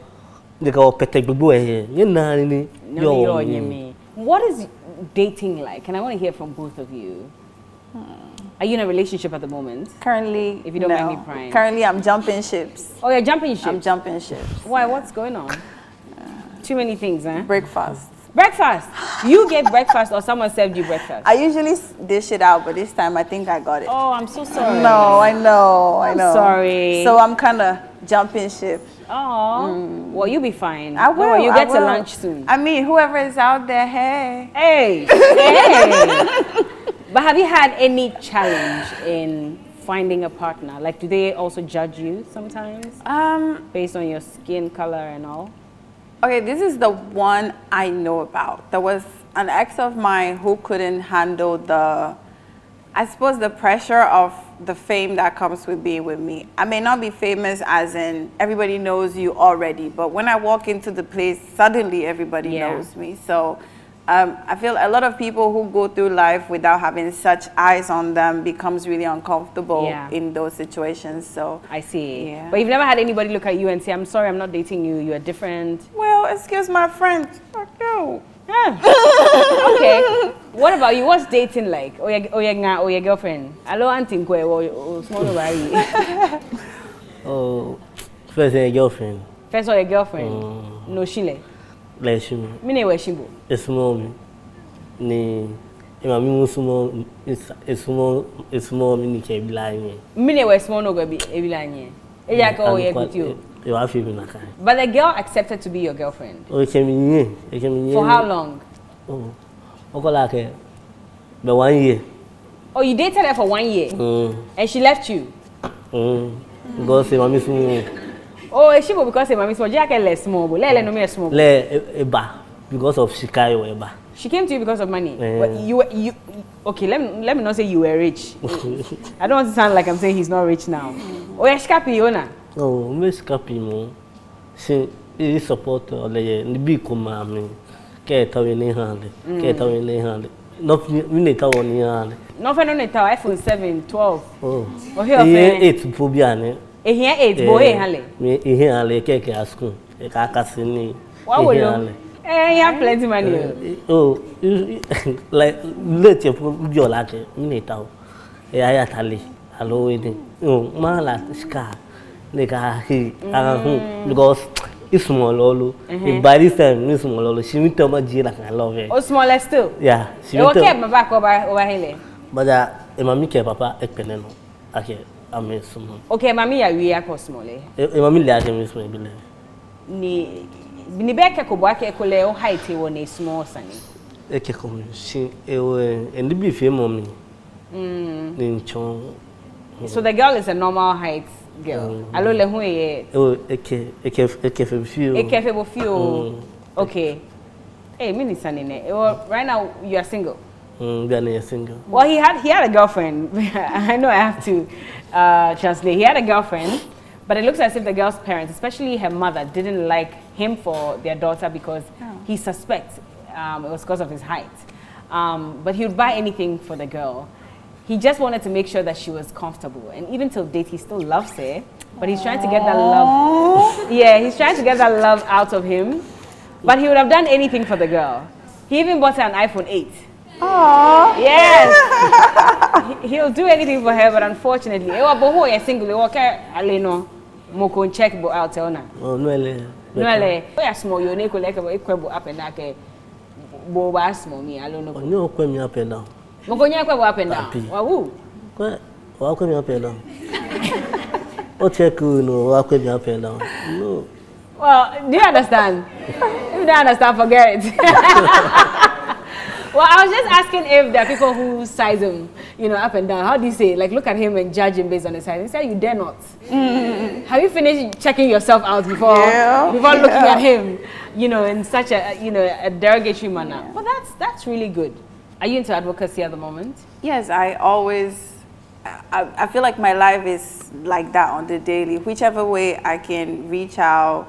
[SPEAKER 3] de ka pete gbogbo e nya na ni yo.
[SPEAKER 1] What is dating like? And I want to hear from both of you. Are you in a relationship at the moment?
[SPEAKER 4] Currently,
[SPEAKER 1] if you don't mind me prying.
[SPEAKER 4] Currently, I'm jumping ships.
[SPEAKER 1] Oh, you're jumping ships?
[SPEAKER 4] I'm jumping ships.
[SPEAKER 1] Why? What's going on? Too many things, huh?
[SPEAKER 4] Breakfast.
[SPEAKER 1] Breakfast? You gave breakfast or someone served you breakfast?
[SPEAKER 4] I usually dish it out, but this time I think I got it.
[SPEAKER 1] Oh, I'm so sorry.
[SPEAKER 4] No, I know.
[SPEAKER 1] I'm sorry.
[SPEAKER 4] So I'm kind of jumping ship.
[SPEAKER 1] Oh, well, you'll be fine.
[SPEAKER 4] I will.
[SPEAKER 1] You get to lunch soon.
[SPEAKER 4] I mean, whoever is out there, hey.
[SPEAKER 1] Hey. Hey. But have you had any challenge in finding a partner? Like, do they also judge you sometimes? Based on your skin color and all?
[SPEAKER 4] Okay, this is the one I know about. There was an ex of mine who couldn't handle I suppose the pressure of the fame that comes with being with me. I may not be famous as in everybody knows you already, but when I walk into the place, suddenly everybody knows me. So I feel a lot of people who go through life without having such eyes on them becomes really uncomfortable in those situations. So
[SPEAKER 1] I see. Yeah. But you've never had anybody look at you and say, I'm sorry, I'm not dating you, you're different.
[SPEAKER 4] Well, excuse my friend. Fuck you.
[SPEAKER 1] Okay. What about you? What's dating like? Oh, your girlfriend. Hello, auntie.
[SPEAKER 3] Oh, first your girlfriend.
[SPEAKER 1] First your girlfriend. No shile.
[SPEAKER 3] Bless you.
[SPEAKER 1] Mine we shimbo.
[SPEAKER 3] Esmo mi. Ni imami musumo esmo mi ni ke bilanye.
[SPEAKER 1] Mine we small no go be ebilanye. Eja ka o ye gutio.
[SPEAKER 3] You have to be na kai.
[SPEAKER 1] But the girl accepted to be your girlfriend.
[SPEAKER 3] Oh, ekemi.
[SPEAKER 1] For how long?
[SPEAKER 3] Oh. Okola ke. But 1 year.
[SPEAKER 1] Oh, you dated her for 1 year? And she left you?
[SPEAKER 3] Because mami sumo.
[SPEAKER 1] Oh, is she because mami sumo? Jake less small, but lele no me small.
[SPEAKER 3] Le eba because of shikayo eba.
[SPEAKER 1] She came to you because of money. But you okay, let me not say you were rich. I don't want to sound like I'm saying he's not rich now. Oh, yeah, shikapi yona.
[SPEAKER 3] Oh, me shikapi mo. She support the big mami. Ke tawe ne hande. No we ne tawe ni hande.
[SPEAKER 1] No fe no ne tawe iPhone 7, 12.
[SPEAKER 3] Oh.
[SPEAKER 1] Oh here
[SPEAKER 3] 8 phobia ne.
[SPEAKER 1] E here 8 bo he hale.
[SPEAKER 3] Me e here hale keke asku. E ka kasini.
[SPEAKER 1] What will you? You have plenty money.
[SPEAKER 3] Oh, like let you put your like me tawe. E aya tali. Hello wedding. Oh, ma la ska. Neka he because it's small lolo. By this time it's small lolo. She will tell me like I love it.
[SPEAKER 1] Oh, smaller still?
[SPEAKER 3] Yeah.
[SPEAKER 1] She will keep my back over here.
[SPEAKER 3] But mami ke papa ekpeneno. Okay, I'm small.
[SPEAKER 1] Okay, mami ya we are small.
[SPEAKER 3] Mami le ake me small bile.
[SPEAKER 1] Ni beke ko boake ekole o height e won small sani.
[SPEAKER 3] Eke ko she and be fe mommy.
[SPEAKER 1] So the girl is a normal height girl. Allo le hu ye.
[SPEAKER 3] Oh, eke fe feel.
[SPEAKER 1] Okay. Hey, mini sanine. Right now you are single.
[SPEAKER 3] We are single.
[SPEAKER 1] Well, he had a girlfriend. I know I have to translate. He had a girlfriend, but it looks as if the girl's parents, especially her mother, didn't like him for their daughter because he suspects it was because of his height. But he would buy anything for the girl. He just wanted to make sure that she was comfortable. And even till date, he still loves her. But he's trying to get that love. Yeah, he's trying to get that love out of him. But he would have done anything for the girl. He even bought her an iPhone 8.
[SPEAKER 4] Aww.
[SPEAKER 1] Yes. He'll do anything for her, but unfortunately, you're single. Okay, Aleno, Moko check out.
[SPEAKER 3] Oh, no,
[SPEAKER 1] no, you're small. You're not equable up and down. Boba small me. I don't know.
[SPEAKER 3] No, come up and down.
[SPEAKER 1] Mokonya kwa up and down. Wow.
[SPEAKER 3] Welcome up and down. Oh, check, walk with me up and down. No.
[SPEAKER 1] Well, do you understand? If you don't understand, forget it. Well, I was just asking if there are people who size him, up and down. How do you say? Like, look at him and judge him based on his size. He said, you dare not. Have you finished checking yourself out before looking at him, in such a, a derogatory manner? Well, that's really good. Are you into advocacy at the moment?
[SPEAKER 4] Yes, I feel like my life is like that on the daily. Whichever way I can reach out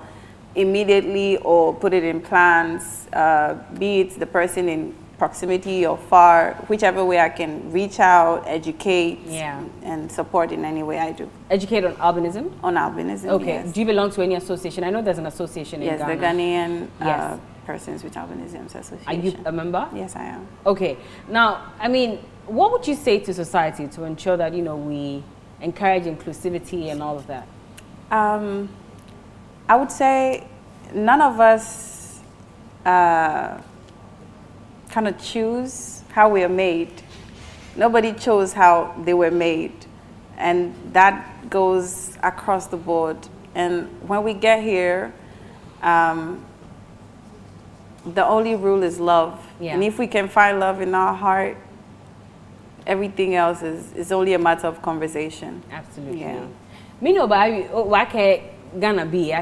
[SPEAKER 4] immediately or put it in plans, be it the person in proximity or far, whichever way I can reach out, educate, and support in any way I do.
[SPEAKER 1] Educate on albinism?
[SPEAKER 4] On albinism,
[SPEAKER 1] okay.
[SPEAKER 4] Yes.
[SPEAKER 1] Do you belong to any association? I know there's an association in Ghana.
[SPEAKER 4] Yes, the Ghanaian Persons with Albinism Association.
[SPEAKER 1] Are you a member?
[SPEAKER 4] Yes, I am.
[SPEAKER 1] Okay. Now, I mean, what would you say to society to ensure that, we encourage inclusivity and all of that?
[SPEAKER 4] I would say none of us kind of choose how we are made. Nobody chose how they were made. And that goes across the board. And when we get here, the only rule is love.
[SPEAKER 1] Yeah.
[SPEAKER 4] And if we can find love in our heart, everything else is only a matter of conversation.
[SPEAKER 1] Absolutely.
[SPEAKER 4] Yeah.
[SPEAKER 1] Me know why Ghana be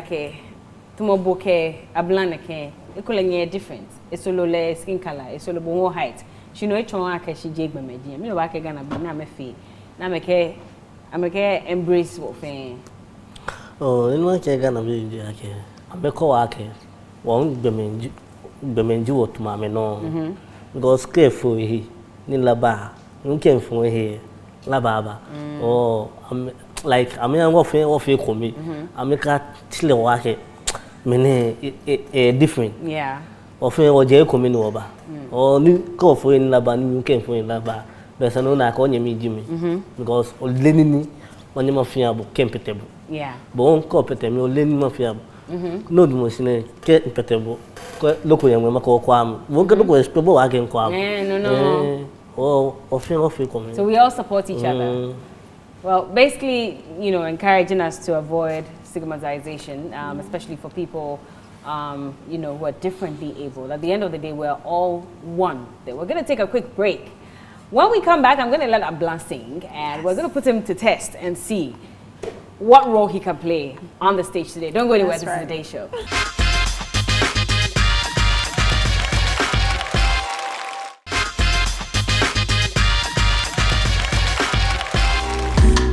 [SPEAKER 1] tumobo ke ablana ke ekolanye different. Esolo le skin color, esolo bo height. She know each one ake she jig me me know why Ghana be na me fe. Na me ke embrace what fe.
[SPEAKER 3] Oh, you know Ghana be ake. Abeko ake. Won bemenji what mama no. Because careful he ni laba. Nkem fun he lababa. Oh, like I'm komi. Ameka tile wake. Mene different.
[SPEAKER 1] Yeah.
[SPEAKER 3] Often oje komi no oba. Or ni ko fo in laba ni nkem fo in laba. But no na ko nyemi jimi. Because oleni ni onye mafia bo kempetable.
[SPEAKER 1] Yeah.
[SPEAKER 3] But on ko petemi oleni mafia bo. No di mo sine ke impetable. Ko loko yamwe mako kwa am. Won ke loko explore wa ke kwa am.
[SPEAKER 1] No. So we all support each other. Well, basically, encouraging us to avoid stigmatization, especially for people, who are differently able. At the end of the day, we're all one. We're going to take a quick break. When we come back, I'm going to let Ablan sing, and we're going to put him to test and see what role he can play on the stage today. Don't go anywhere. This is the Day Show.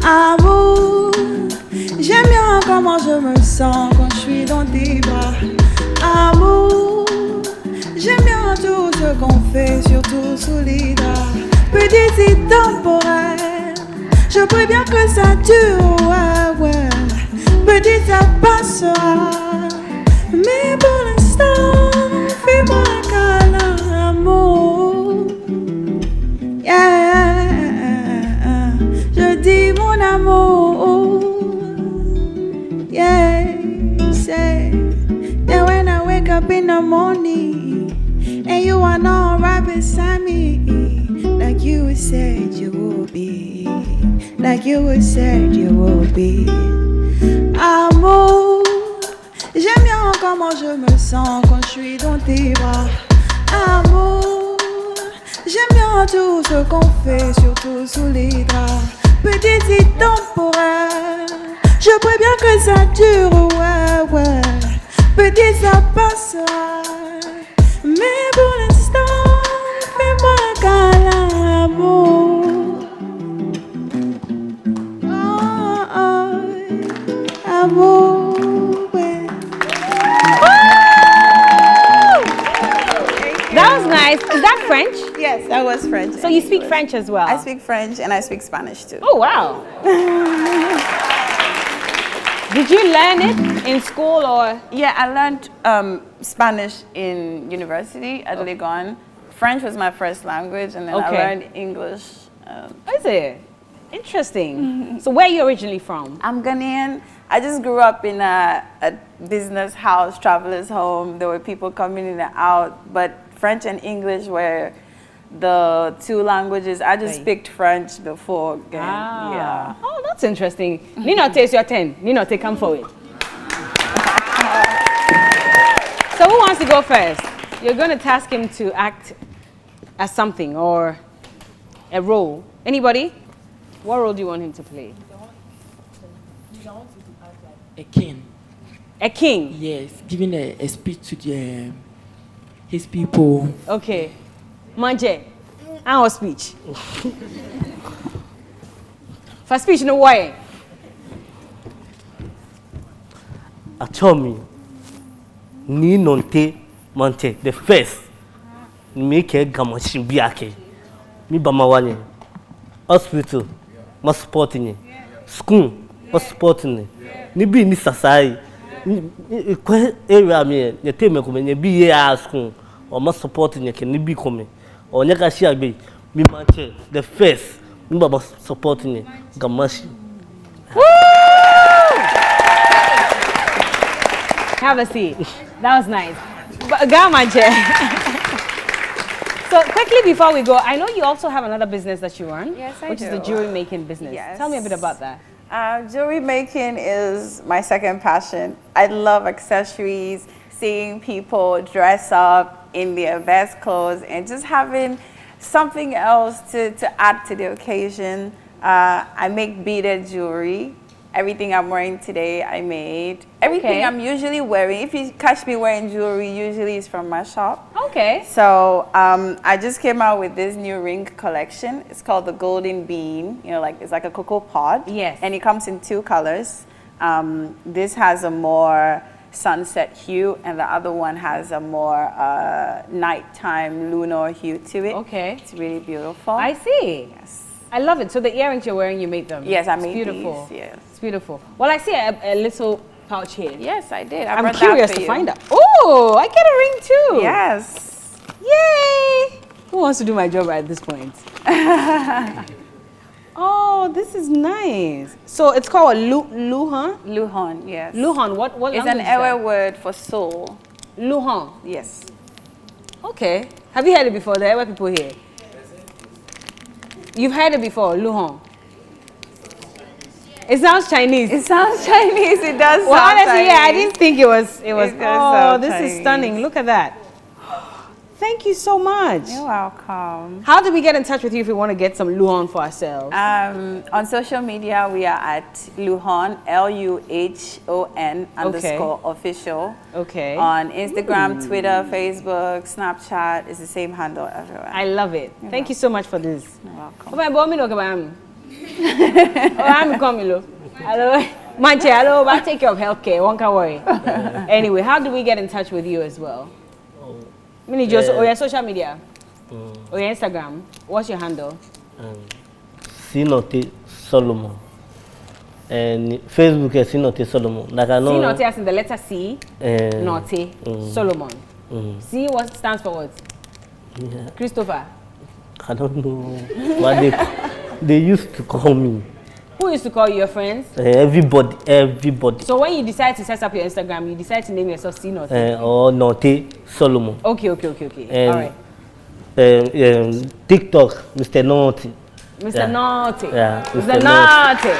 [SPEAKER 5] Amour, j'aime bien comment je me sens quand je suis dans tes bras. Amour, j'aime bien tout ce qu'on fait, surtout sous les draps. Petit et temporaire, je prie bien que ça dure, ouais. Petit ça passera, mais pour l'instant, fais-moi un câlin, amour. Yeah. Je dis mon amour, yeah, say that when I wake up in the morning and you are not right beside me, like you said you would be, like you said you would be. Amour, j'aime bien comment je me sens quand je suis dans tes bras. Amour, j'aime bien tout ce qu'on fait, surtout sous les draps. Petit et temporaire, je prie bien que ça dure, ouais. Petit ça passera, mais pour l'instant, fais-moi un câlin, amour. Oh, amour, ouais.
[SPEAKER 1] That was nice. Is that French?
[SPEAKER 4] Yes, that was French.
[SPEAKER 1] So you speak French as well?
[SPEAKER 4] I speak French and I speak Spanish too.
[SPEAKER 1] Oh, wow. Did you learn it in school or?
[SPEAKER 4] Yeah, I learned Spanish in university at Legon. French was my first language, and then I learned English.
[SPEAKER 1] Is it? Interesting. So where are you originally from?
[SPEAKER 4] I'm Ghanaian. I just grew up in a business house, traveler's home. There were people coming in and out, but French and English were the 2 languages. I just picked French before.
[SPEAKER 1] Yeah. Oh, that's interesting. Nino, it's your 10. Nino, come forward. So who wants to go first? You're going to task him to act as something or a role. Anybody? What role do you want him to play?
[SPEAKER 6] A king.
[SPEAKER 1] A king?
[SPEAKER 6] Yes, giving a speech to his people.
[SPEAKER 1] Okay. Manje, our speech. For speech, no way.
[SPEAKER 3] Atomi. Nii Mante, the first. Make a gamashin biake. Mi bamawani. Hospital, ma supporting it. School, ma supporting it. Ni bi ni sasai. Kwe area me, ye teme kome nye bi ye a school. Or ma supporting it, ni bi kome. Or nyaka shia be, mi manche, the first. Mi baba supporting it. Gamashi.
[SPEAKER 1] Have a seat. That was nice. Gamache. So quickly before we go, I know you also have another business that you run.
[SPEAKER 4] Yes, I
[SPEAKER 1] which
[SPEAKER 4] do.
[SPEAKER 1] is the jewelry making business.
[SPEAKER 4] Yes.
[SPEAKER 1] Tell me a bit about that.
[SPEAKER 4] Jewelry making is my second passion. I love accessories, seeing people dress up in their best clothes and just having something else to add to the occasion. I make beaded jewelry. Everything I'm wearing today, I made. Everything I'm usually wearing, if you catch me wearing jewelry, usually is from my shop.
[SPEAKER 1] Okay.
[SPEAKER 4] So I just came out with this new ring collection. It's called the Golden Bean. You know, like it's like a cocoa pod.
[SPEAKER 1] Yes.
[SPEAKER 4] And it comes in 2 colors. This has a more sunset hue, and the other one has a more nighttime lunar hue to it.
[SPEAKER 1] Okay.
[SPEAKER 4] It's really beautiful.
[SPEAKER 1] I see.
[SPEAKER 4] Yes.
[SPEAKER 1] I love it. So the earrings you're wearing, you made them?
[SPEAKER 4] Yes, I
[SPEAKER 1] It's
[SPEAKER 4] made
[SPEAKER 1] beautiful.
[SPEAKER 4] these. Yes.
[SPEAKER 1] It's beautiful. Well, I see a little pouch here.
[SPEAKER 4] Yes, I did.
[SPEAKER 1] I'm curious to find out. Oh, I get a ring too.
[SPEAKER 4] Yes.
[SPEAKER 1] Yay! Who wants to do my job at this point? Oh, this is nice. So it's called a luhan?
[SPEAKER 4] Luhan, yes.
[SPEAKER 1] Luhan, what
[SPEAKER 4] It's
[SPEAKER 1] language
[SPEAKER 4] an
[SPEAKER 1] is that?
[SPEAKER 4] Ewe word for soul.
[SPEAKER 1] Luhan.
[SPEAKER 4] Yes.
[SPEAKER 1] Okay. Have you heard it before? There were people here. You've heard it before, Luhan. It sounds Chinese.
[SPEAKER 4] It sounds Chinese. It does
[SPEAKER 1] Well,
[SPEAKER 4] sound
[SPEAKER 1] honestly,
[SPEAKER 4] Chinese.
[SPEAKER 1] yeah, I didn't think it was. It was.
[SPEAKER 4] It does
[SPEAKER 1] Oh,
[SPEAKER 4] sound
[SPEAKER 1] this
[SPEAKER 4] Chinese.
[SPEAKER 1] is stunning. Look at that. Thank you so much.
[SPEAKER 4] You're welcome.
[SPEAKER 1] How do we get in touch with you if we want to get some Luhan for ourselves?
[SPEAKER 4] On social media, we are at Luhon, LUHON _ official.
[SPEAKER 1] Okay.
[SPEAKER 4] On Instagram, Twitter, Facebook, Snapchat, it's the same handle everywhere.
[SPEAKER 1] I love it. Thank you so much for this.
[SPEAKER 4] You're welcome.
[SPEAKER 1] Hello, Manche, hello, I'll take care of healthcare, won't worry. Anyway, how do we get in touch with you as well? Mini just your social media, or your Instagram. What's your handle?
[SPEAKER 3] Sinote Solomon. And Facebook is Sinote Solomon. Like I know.
[SPEAKER 1] Sinote as in the letter C, Note, Solomon. C what stands for what?
[SPEAKER 3] Yeah.
[SPEAKER 1] Christopher.
[SPEAKER 3] I don't know what they used to call me.
[SPEAKER 1] Who used to call you your friends?
[SPEAKER 3] Everybody.
[SPEAKER 1] So when you decide to set up your Instagram, you decide to name yourself C Note.
[SPEAKER 3] Or Note Solomon.
[SPEAKER 1] Okay.
[SPEAKER 3] And,
[SPEAKER 1] all right.
[SPEAKER 3] TikTok, Mr. Naughty.
[SPEAKER 1] Mr.
[SPEAKER 3] Yeah.
[SPEAKER 1] Naughty.
[SPEAKER 3] Yeah,
[SPEAKER 1] Mr. Naughty.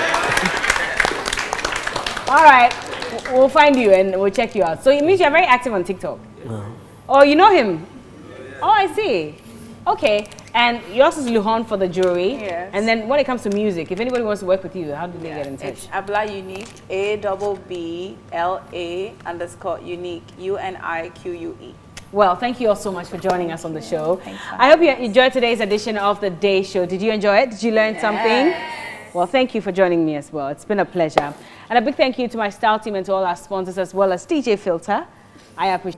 [SPEAKER 1] All right. We'll find you and we'll check you out. So it means you're very active on TikTok. Oh, you know him? Oh, I see. Okay. And yours is Luhan for the jewelry.
[SPEAKER 4] Yes.
[SPEAKER 1] And then when it comes to music, if anybody wants to work with you, how do they get in touch?
[SPEAKER 4] It's Berla Unique, ABBLA _ Unique, UNIQUE.
[SPEAKER 1] Well, thank you all so much for joining us on the show. I hope you enjoyed today's edition of the Day Show. Did you enjoy it? Did you learn something? Well, thank you for joining me as well. It's been a pleasure. And a big thank you to my style team and to all our sponsors as well as DJ Filter. I appreciate